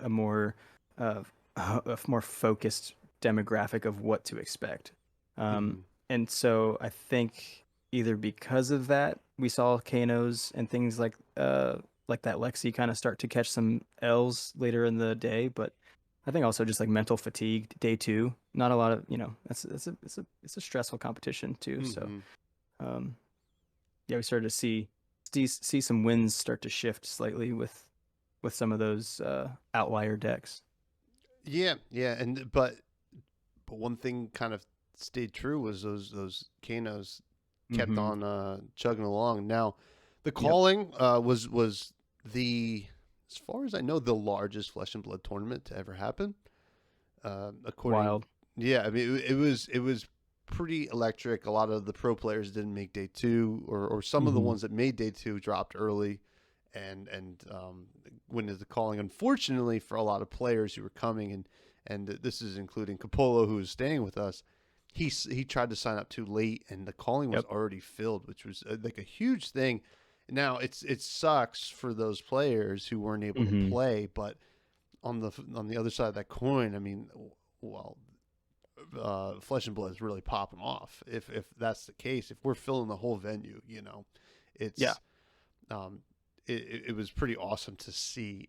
uh, a more focused demographic of what to expect. Mhm. And so I think either because of that, we saw Kanos and things like that Lexi kind of start to catch some L's later in the day, but I think also just like mental fatigue day two. Not a lot of it's a stressful competition too. So Mhm. um, yeah, we started to see some wins start to shift slightly with some of those outlier decks. Yeah, yeah, and but one thing kind of stayed true was those Kanos kept Mm-hmm. on chugging along. Now, the Yep. calling was the, as far as I know, the largest Flesh and Blood tournament to ever happen. According, Wild. yeah, I mean it was pretty electric. A lot of the pro players didn't make day two, or some of the Mm-hmm. ones that made day two dropped early, and went into the calling. Unfortunately, for a lot of players who were coming, and this is including Capolo, who was staying with us. He tried to sign up too late, and the calling was Yep. already filled, which was like a huge thing. Now it sucks for those players who weren't able to Mm-hmm. play, but on the other side of that coin, I mean, well, Flesh and Blood is really popping off. If that's the case, if we're filling the whole venue, Yeah. it's um, it was pretty awesome to see.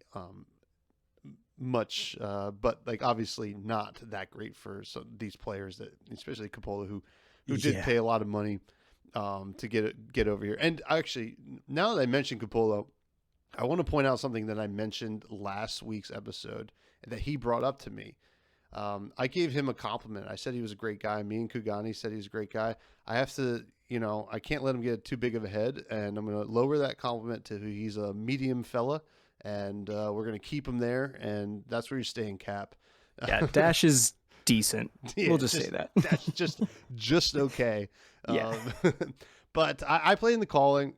Much, but like obviously not that great for some these players that, especially Capola, who did Yeah. pay a lot of money to get over here. And actually, now that I mentioned Capola, I want to point out something that I mentioned last week's episode that he brought up to me. I gave him a compliment. I said he was a great guy. Me and Kugani said he was a great guy. I have to, I can't let him get too big of a head, and I'm going to lower that compliment to he's a medium fella, and we're going to keep him there, and that's where you're staying, Cap. Yeah. Dash is decent. Yeah, We'll just say just that. that's just okay. Yeah. Um, but I played in the calling.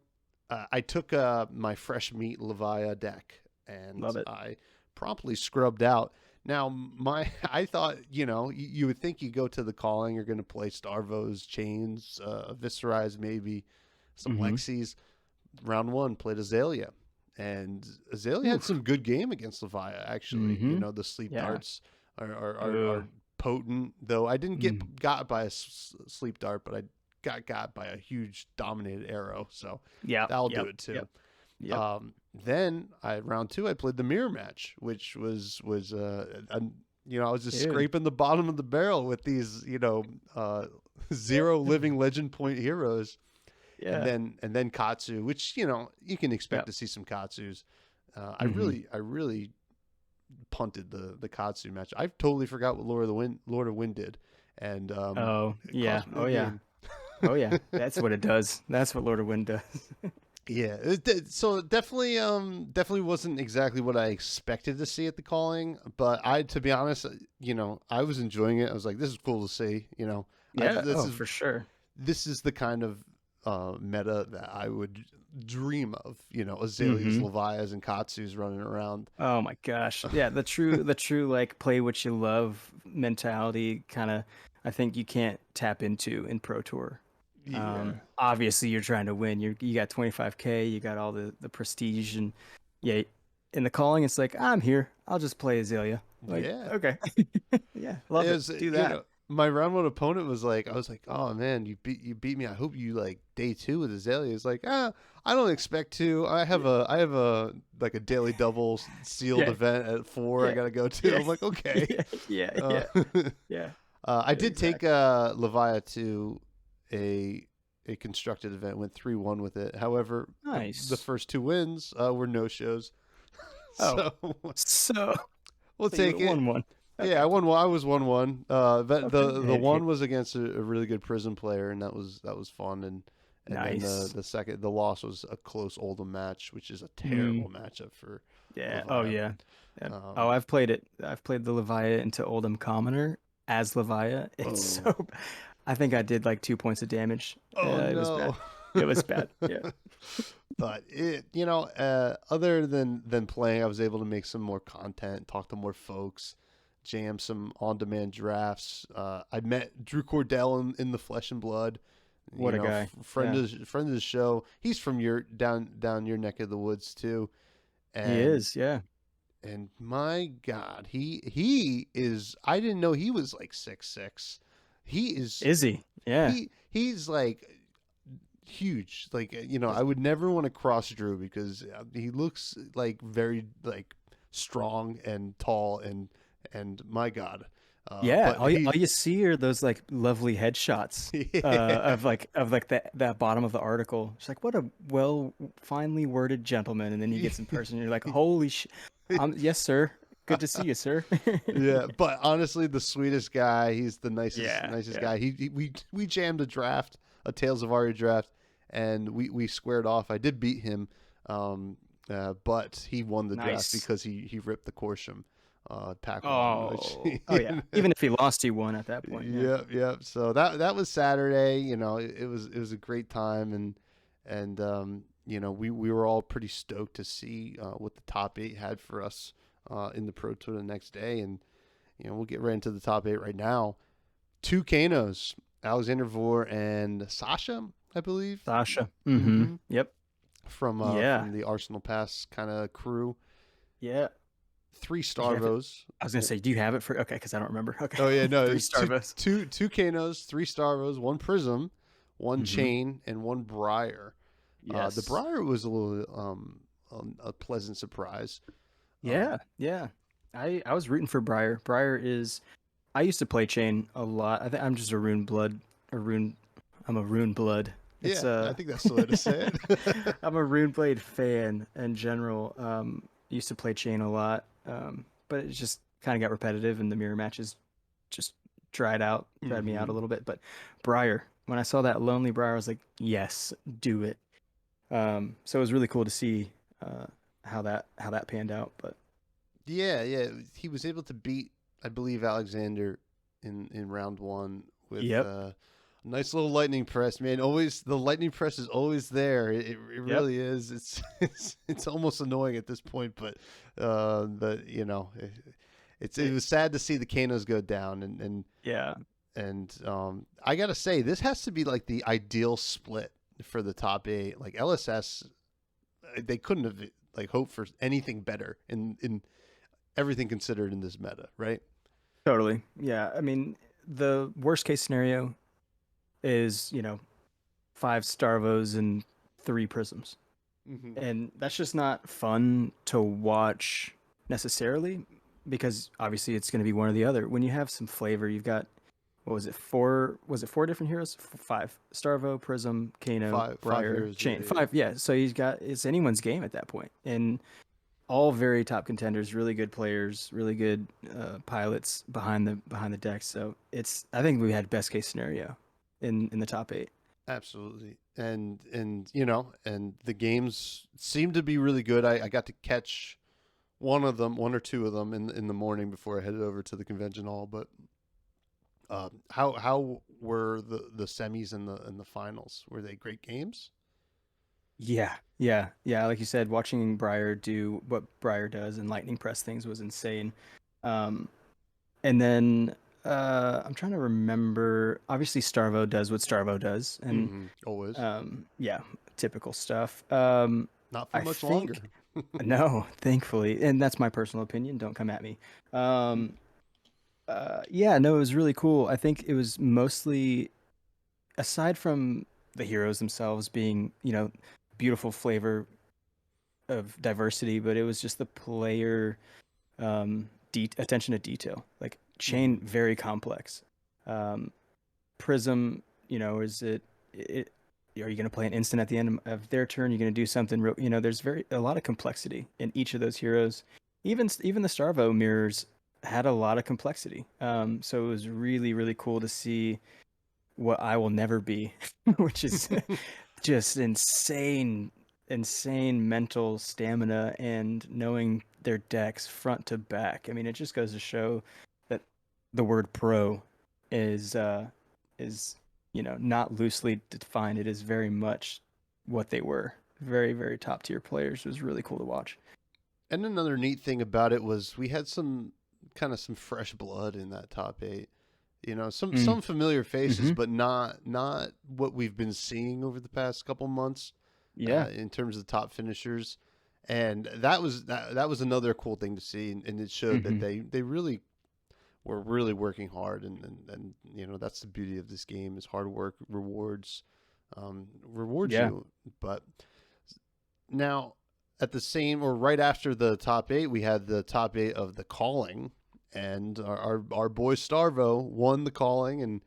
I took my fresh meat Levia deck, and Love it. I promptly scrubbed out. Now, I thought, you would think you go to the calling, you're going to play Starvo's chains, Viserai's maybe, some Mm-hmm. Lexis. Round one, played Azalea. And Azalea had Oof. some good game against Levia, actually. Mm-hmm. The sleep Yeah. darts are Ugh. potent, though I didn't Mm. get got by a sleep dart, but I got by a huge dominated arrow. So Yep. that'll do Yep. it too. Yep. Yep. Then round two I played the mirror match, which was I was just Dude. scraping the bottom of the barrel with these zero living legend point heroes, and Yeah. then Katsu, which you can expect Yep. to see some Katsus. I Mm-hmm. really punted the Katsu match. I totally forgot what Lord of Wind did, and Oh it yeah. cost me Oh the yeah. game. Oh yeah. That's what it does. That's what Lord of Wind does. Yeah, so definitely wasn't exactly what I expected to see at the calling, but to be honest, I was enjoying it. I was like, this is cool to see. Yeah. This Oh, is for sure. the kind of meta that I would dream of. Azaleas, Mm-hmm. Levias, and Katsus running around. Oh my gosh. Yeah, the true like play what you love mentality kind of I think you can't tap into in Pro Tour. Yeah, Obviously you're trying to win. You got 25K, you got all the prestige and yeah, in the calling it's like I'm here. I'll just play Azalea. Like, yeah. okay. Yeah, love It it. was, Do that. my round one opponent was like, I was like, oh man, you beat me. I hope you like day two with Azalea. It's like, I don't expect to. I have a like a daily double sealed Yeah. event at 4. I Yeah. gotta go to. Yeah. I'm like, okay. Yeah. Yeah. Uh, Yeah. Yeah. I did take Exactly. Levia to a constructed event. Went 3-1 with it. However, the Nice. first two wins were no shows. Oh, So so we'll so you would take have it. won one. Yeah, I Okay. won. I was 1-1. But Okay. the Hey, hey. one was against a really good prison player, and that was fun. And then Nice. the loss was a close Oldham match, which is a Mm, terrible matchup for yeah. Oh Levia. yeah. Yeah. Oh, Um, I've played it. I've played the Levia into Oldham Commoner as Levia. It's oh, so. I think I did like 2 points of damage. oh It was bad. no. It was bad. Yeah. But other than playing, I was able to make some more content, talk to more folks, jam some on-demand drafts. I met Drew Cordell in the flesh and blood. What a guy. Friend Yeah. friend of the show. He's from your down your neck of the woods too, He and is. Yeah. and my God, he is. I didn't know he was like 6'6". He is Is he? Yeah. he's like huge. Like I would never want to cross Drew because he looks like very like strong and tall and my God. Yeah, But all you see are those like lovely headshots of like that bottom of the article. It's like what a well finely worded gentleman, and then he gets in person, and you're like, holy shit! Yes, sir. Good to see you, sir. yeah, but honestly, the sweetest guy. He's the Yeah, nicest yeah. guy. We jammed a draft, a Tales of Aria draft, and we squared off. I did beat him, but he won the draft Nice. because he ripped the Corsham pack one, which Oh yeah. Even if he lost, he won at that point. Yeah. Yep. So that was Saturday. It was a great time, and we were all pretty stoked to see what the top eight had for us in the Pro Tour the next day, and we'll get right into the top eight right now. Two Kanos, Alexander Vor and Sasha, I believe. Sasha. Mm-hmm. Yep. Yeah. From the Arsenal Pass kind of crew. Yeah. Three Do you have it? Starvos. I was gonna say, do you have it for? Okay, because I don't remember. Okay. Oh yeah, no, Three it's Starbucks. two Kanos, three Starvos, one Prism, one Mhm. Chain, and one Briar. Yes. The Briar was a little a pleasant surprise. Yeah, yeah. I was rooting for Briar. Briar is. I used to play Chain a lot. I think I'm just a Rune blood. A Rune. I'm a Rune blood. It's I think that's the way to say it. I'm a Rune Blade fan in general. Used to play Chain a lot. But it just kind of got repetitive, and the mirror matches just dried me out a Mhm. little bit. But Briar, when I saw that lonely Briar, I was like, yes, do it. So it was really cool to see how that panned out. But Yeah, he was able to beat, I believe, Alexander in round one with yep, a nice little lightning press. Man, always the lightning press is always there. It yep. really is. It's almost annoying at this point, but it was sad to see the Kanos go down Yeah, and I gotta say this has to be like the ideal split for the top eight. Like LSS, they couldn't have like hoped for anything better in everything considered in this meta, right? totally. Yeah, I mean, the worst case scenario is 5 Starvos and 3 Prisms, Mm-hmm. and that's just not fun to watch necessarily, because obviously it's going to be one or the other. When you have some flavor, you've got, what was it, four? Was it 4 different heroes? Five: Starvo, Prism, Kano, Five Briar, heroes, Chain. yeah. Five. Yeah. So he's got, it's anyone's game at that point, and all very top contenders, really good players, really good pilots behind the deck. So I think we had best case scenario in the top eight. Absolutely. And the games seemed to be really good. I got to catch one or two of them in the morning before I headed over to the convention hall. But how were the semis and the finals? Were they great games? Yeah, yeah. Like you said, watching Briar do what Briar does and lightning press things was insane. Um, and then I'm trying to remember. Obviously, Starvo does what Starvo does, and Mm-hmm. Always. yeah, typical stuff. Not for I much think longer. no, thankfully, and that's my personal opinion. Don't come at me. Yeah, no, it was really cool. I think it was mostly, aside from the heroes themselves being, beautiful flavor of diversity, but it was just the player attention to detail. Like Chain, Mm-hmm. very complex. Um, Prism, is it are you going to play an instant at the end of their turn? You're going to do something real, there's a lot of complexity in each of those heroes. Even the Starvo mirrors had a lot of complexity. So it was really, really cool to see what I will never be, which is just insane mental stamina and knowing their decks front to back. I mean, it just goes to show that the word pro is not loosely defined. It is very much what they were. Very, very top tier players. It was really cool to watch. And another neat thing about it was we had some fresh blood in that top 8. You know, some familiar faces, Mm-hmm. but not what we've been seeing over the past couple months Yeah. in terms of the top finishers. And that was another cool thing to see, and it showed that Mm-hmm. they really were really working hard, and you know that's the beauty of this game is hard work rewards Yeah. you. But now at the same or right after the top 8, we had the top 8 of the calling, and our boy Starvo won the calling and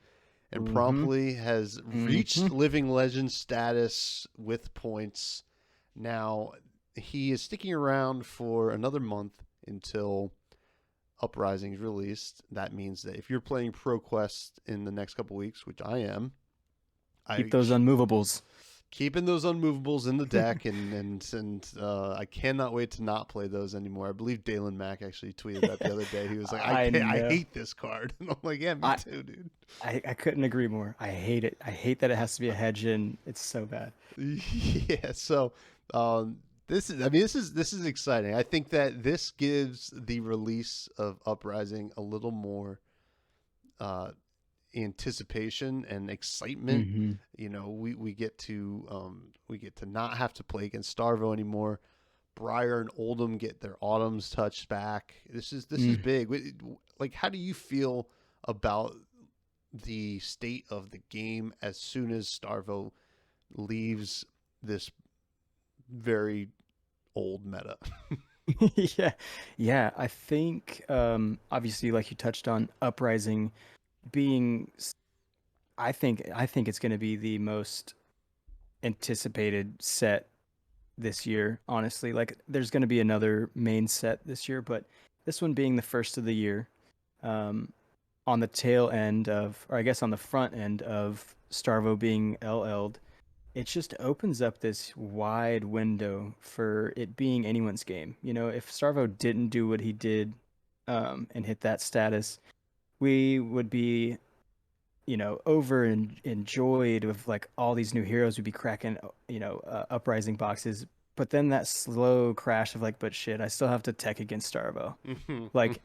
Mm-hmm. promptly has Mm-hmm. reached living legend status with points. Now he is sticking around for another month until Uprising is released. That means that if you're playing ProQuest in the next couple weeks, which I am, Keep I those unmovables. keeping those unmovables in the deck, and I cannot wait to not play those anymore. I believe Dalen Mack actually tweeted that the other day. He was like, I I know. hate this card," and I'm like, "Yeah, me I, too, dude." I couldn't agree more. I hate it. I hate that it has to be a hedge in. It's so bad. Yeah, so um, this is, I mean, this is exciting. I think that this gives the release of Uprising a little more uh, anticipation and excitement. Mm-hmm. You know, we get to not have to play against Starvo anymore. Briar and Oldham get their autumns touched back. This is Mm. big. Like, how do you feel about the state of the game as soon as Starvo leaves this very old meta? Yeah. Yeah. I think obviously like you touched on Uprising being I think it's going to be the most anticipated set this year, honestly. Like there's going to be another main set this year, but this one being the first of the year, um, on the tail end of, or I guess on the front end of Starvo being LL'd, it just opens up this wide window for it being anyone's game. You know, if Starvo didn't do what he did, and hit that status, we would be, over and enjoyed with like all these new heroes. We'd be cracking, Uprising boxes. But then that slow crash of like, but shit, I still have to tech against Starvo. Like,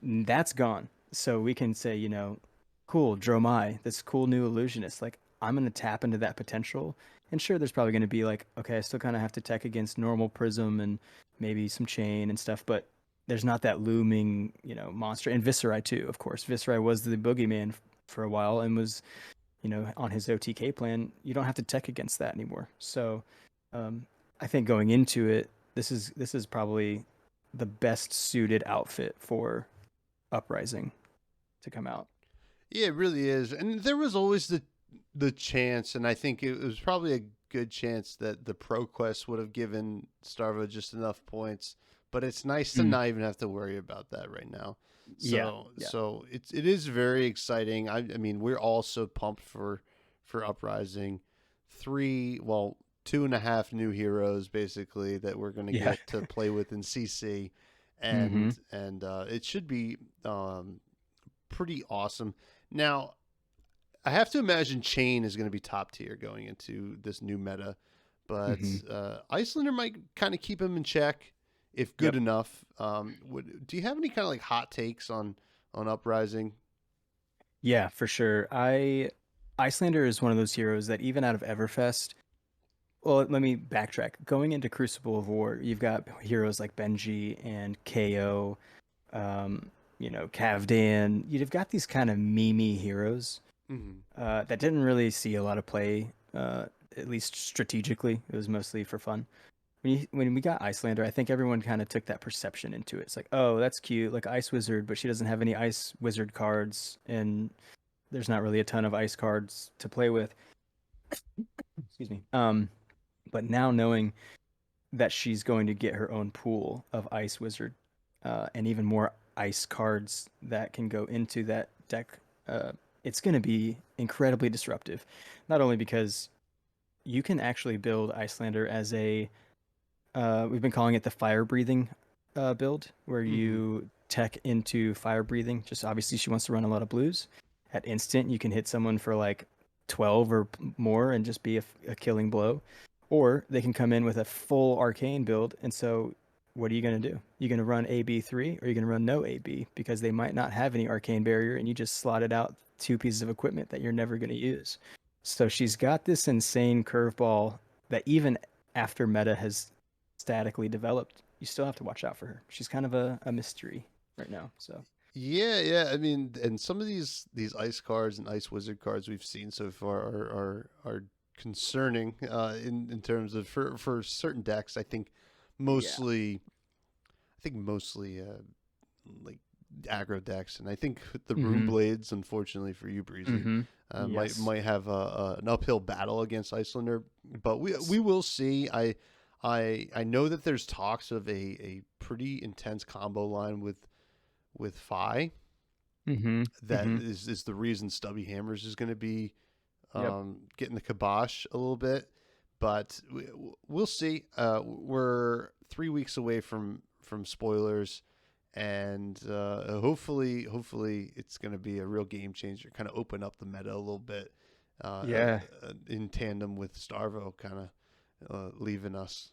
that's gone. So we can say, cool, Dromai, this cool new illusionist. Like, I'm going to tap into that potential. And sure, there's probably going to be like, okay, I still kind of have to tech against normal Prism and maybe some Chain and stuff, but there's not that looming, monster. And Viserai, too, of course. Viserai was the boogeyman for a while and was, on his OTK plan. You don't have to tech against that anymore. So I think going into it, this is probably the best suited outfit for Uprising to come out. Yeah, it really is. And there was always the chance, and I think it was probably a good chance that the ProQuest would have given Starvo just enough points. But it's nice to Mm. not even have to worry about that right now. Yeah, So yeah. it is very exciting. I mean, we're all so pumped for Uprising. Two and a half new heroes basically that we're gonna Yeah. get to play with in CC, Mm-hmm. and it should be pretty awesome. Now, I have to imagine Chain is going to be top tier going into this new meta, but Mm-hmm. Icelander might kind of keep him in check if good Yep. enough. Do you have any kind of like hot takes on Uprising? Yeah, for sure. Icelander is one of those heroes that even out of Everfest, well, let me backtrack. Going into Crucible of War, you've got heroes like Benji and KO, Cavdan. You've got these kind of memey heroes Mm-hmm. that didn't really see a lot of play, at least strategically. It was mostly for fun. When we got Icelander, I think everyone kind of took that perception into it. It's like, oh, that's cute, like Ice Wizard, but she doesn't have any Ice Wizard cards, and there's not really a ton of Ice cards to play with. Excuse me. But now knowing that she's going to get her own pool of Ice Wizard, and even more Ice cards that can go into that deck, it's going to be incredibly disruptive. Not only because you can actually build Icelander as a, we've been calling it the fire breathing build, where Mm-hmm. you tech into fire breathing. Just obviously, she wants to run a lot of blues. At instant, you can hit someone for like 12 or more and just be a killing blow. or they can come in with a full arcane build. And so what are you going to do? You're going to run AB3 or you're going to run no AB because they might not have any arcane barrier and you just slotted out two pieces of equipment that you're never going to use. So she's got this insane curveball that even after meta has statically developed, you still have to watch out for her. She's kind of a mystery right now. So Yeah. I mean, and some of these ice cards and ice wizard cards we've seen so far are concerning in terms of for certain decks. I think mostly like aggro decks, and I think the Rune Blades, unfortunately for you, Breezy, might have an uphill battle against Icelander. But we will see. I know that there's talks of a pretty intense combo line with Fi. That is the reason Stubby Hammers is going to be getting the kibosh a little bit. But we'll see. We're 3 weeks away from spoilers, and hopefully it's going to be a real game changer. Kind of open up the meta a little bit. In tandem with Starvo, kind of leaving us.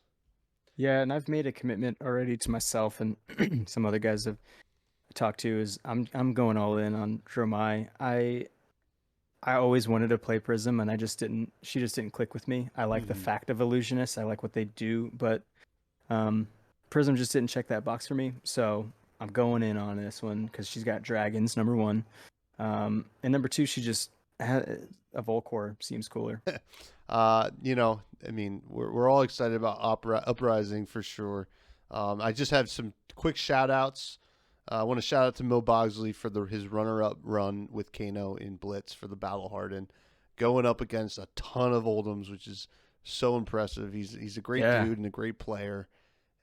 Yeah, and I've made a commitment already to myself and some other guys I've talked to. Is I'm going all in on Dromai. I always wanted to play Prism, and she just didn't click with me. I like the fact of illusionists. I like what they do, but Prism just didn't check that box for me. So I'm going in on this one because she's got dragons, number one. And number two, she just had a Volcor seems cooler. I mean, we're all excited about Uprising for sure. I just have some quick shout outs. I want to shout out to Mo Bogsley for his runner-up run with Kano in Blitz for the Battle Hardened, going up against a ton of Oldhams, which is so impressive. He's a great dude and a great player.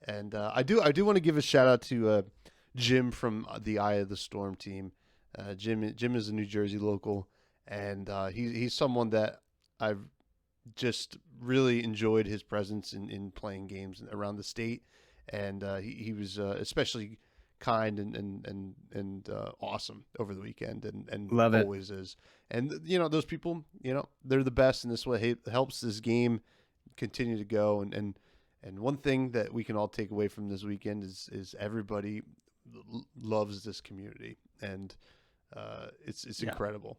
And I do want to give a shout out to Jim from the Eye of the Storm team. Jim is a New Jersey local, and he's someone that I've just really enjoyed his presence in playing games around the state, and he was especially kind and awesome over the weekend, and Love it. always is. And those people, they're the best, and this way helps this game continue to go. And one thing that we can all take away from this weekend is everybody loves this community, and it's incredible.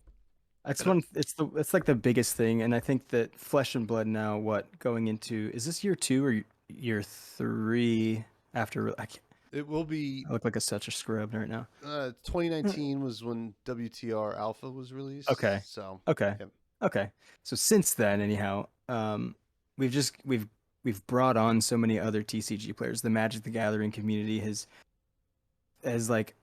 It's like the biggest thing, and I think that Flesh and Blood now, going into, is this year 2 or year 3 after? It will be. I look like such a scrub right now. 2019 was when WTR Alpha was released. Okay. So. Okay. Yeah. Okay. So since then, anyhow, we've brought on so many other TCG players. The Magic the Gathering community has like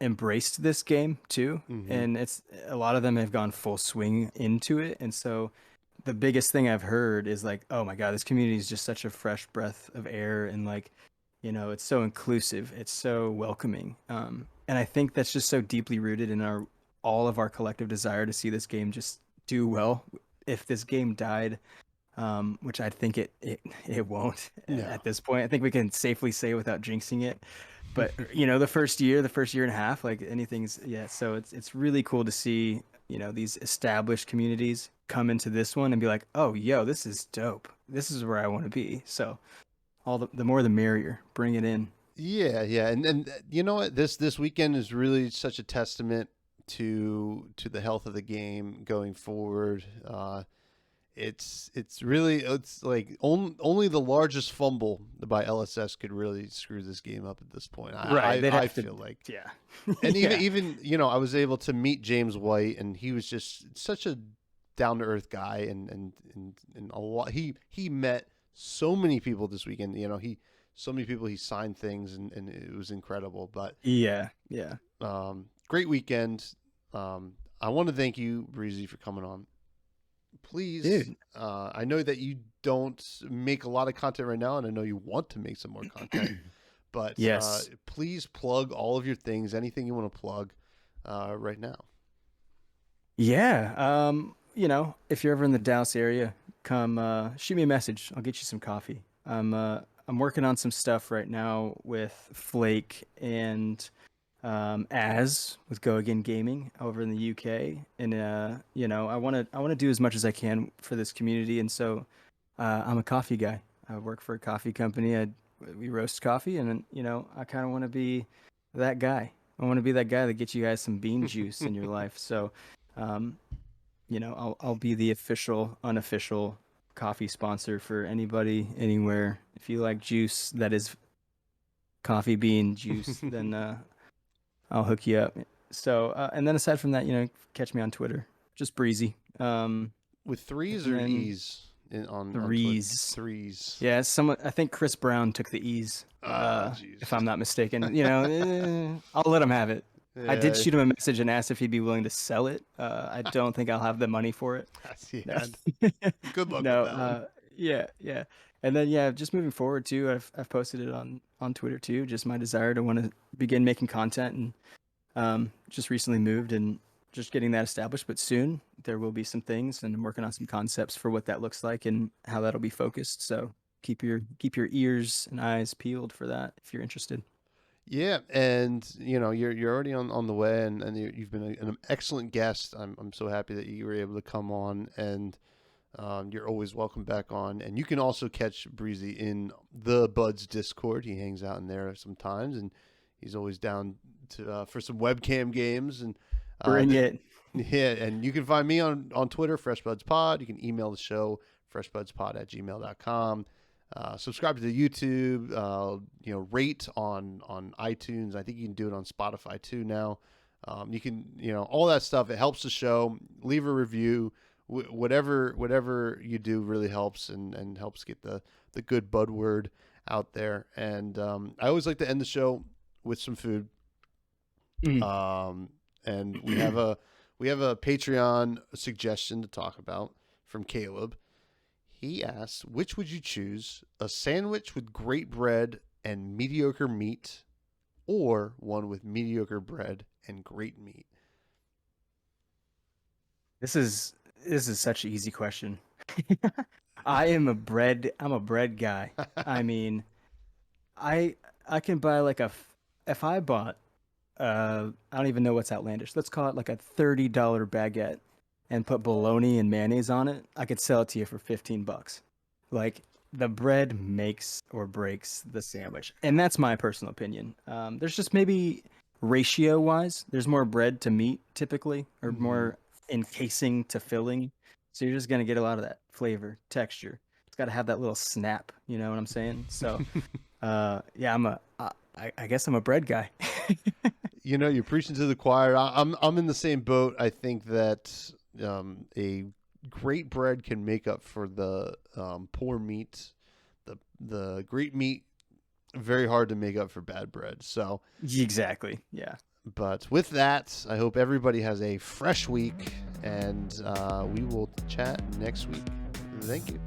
embraced this game too, and it's a lot of them have gone full swing into it. And so the biggest thing I've heard is like, oh my god, this community is just such a fresh breath of air, and like, it's so inclusive, it's so welcoming, and I think that's just so deeply rooted in all of our collective desire to see this game just do well. If this game died, which I think it won't at this point, I think we can safely say without jinxing it. But the first year and a half, like anything's, so it's really cool to see these established communities come into this one and be like, oh yo, this is dope, this is where I want to be. So all the more the merrier, bring it in. Yeah, and you know what, this weekend is really such a testament to the health of the game going forward. It's like only the largest fumble by LSS could really screw this game up at this point. I feel like, yeah. And even I was able to meet James White, and he was just such a down to earth guy, and a lot. He met so many people this weekend. So many people he signed things, and it was incredible. But yeah. Great weekend. I want to thank you, Breezy, for coming on. Please, dude. I know that you don't make a lot of content right now, and I know you want to make some more content, but yes, please plug all of your things, anything you want to plug right now. Yeah, if you're ever in the Dallas area, come shoot me a message. I'll get you some coffee. I'm working on some stuff right now with Flake and as with Go Again Gaming over in the UK, and I want to do as much as I can for this community, and so I'm a coffee guy. I work for a coffee company. We roast coffee, and I kind of want to be that guy. I want to be that guy that gets you guys some bean juice in your life. So, um, I'll be the official, unofficial coffee sponsor for anybody, anywhere. If you like juice that is coffee bean juice, then I'll hook you up. So, and then aside from that, catch me on Twitter, just Breezy. With threes And or then e's on Twitter? threes. Threes. Yeah, I think Chris Brown took the E's, Jeez. if I'm not mistaken. I'll let him have it. I did Yeah. shoot him a message and asked if he'd be willing to sell it. I don't think I'll have the money for it. No. Good luck No, with that one. yeah. And then just moving forward too, I've posted it on Twitter too. Just my desire to want to begin making content, and just recently moved and just getting that established. But soon there will be some things, and I'm working on some concepts for what that looks like and how that'll be focused. So keep your ears and eyes peeled for that if you're interested. Yeah, and you're already on the way, and you've been an excellent guest. I'm so happy that you were able to come on, and you're always welcome back on. And you can also catch Breezy in the Buds Discord. He hangs out in there sometimes, and he's always down to for some webcam games. And Bring it. yeah, and you can find me on Twitter, freshbudspod. You can email the show, freshbudspod@gmail.com. Subscribe to the YouTube. Rate on iTunes. I think you can do it on Spotify too now. You can, all that stuff. It helps the show. Leave a review. Whatever you do really helps and helps get the good Bud word out there. And I always like to end the show with some food. And we have a Patreon suggestion to talk about from Caleb. He asks, which would you choose, a sandwich with great bread and mediocre meat, or one with mediocre bread and great meat? This is such an easy question. I'm a bread guy. I mean, I can buy like if I bought I don't even know what's outlandish. Let's call it like a $30 baguette and put bologna and mayonnaise on it. I could sell it to you for $15. Like, the bread makes or breaks the sandwich. And that's my personal opinion. There's just maybe ratio wise, there's more bread to meat typically, or more encasing to filling. So you're just going to get a lot of that flavor, texture. It's got to have that little snap, you know what I'm saying? So, yeah, I guess I'm a bread guy. You're preaching to the choir. I'm in the same boat. I think that a great bread can make up for the poor meat. The great meat, very hard to make up for bad bread. So Exactly. Yeah. but with that, I hope everybody has a fresh week, and we will chat next week. Thank you.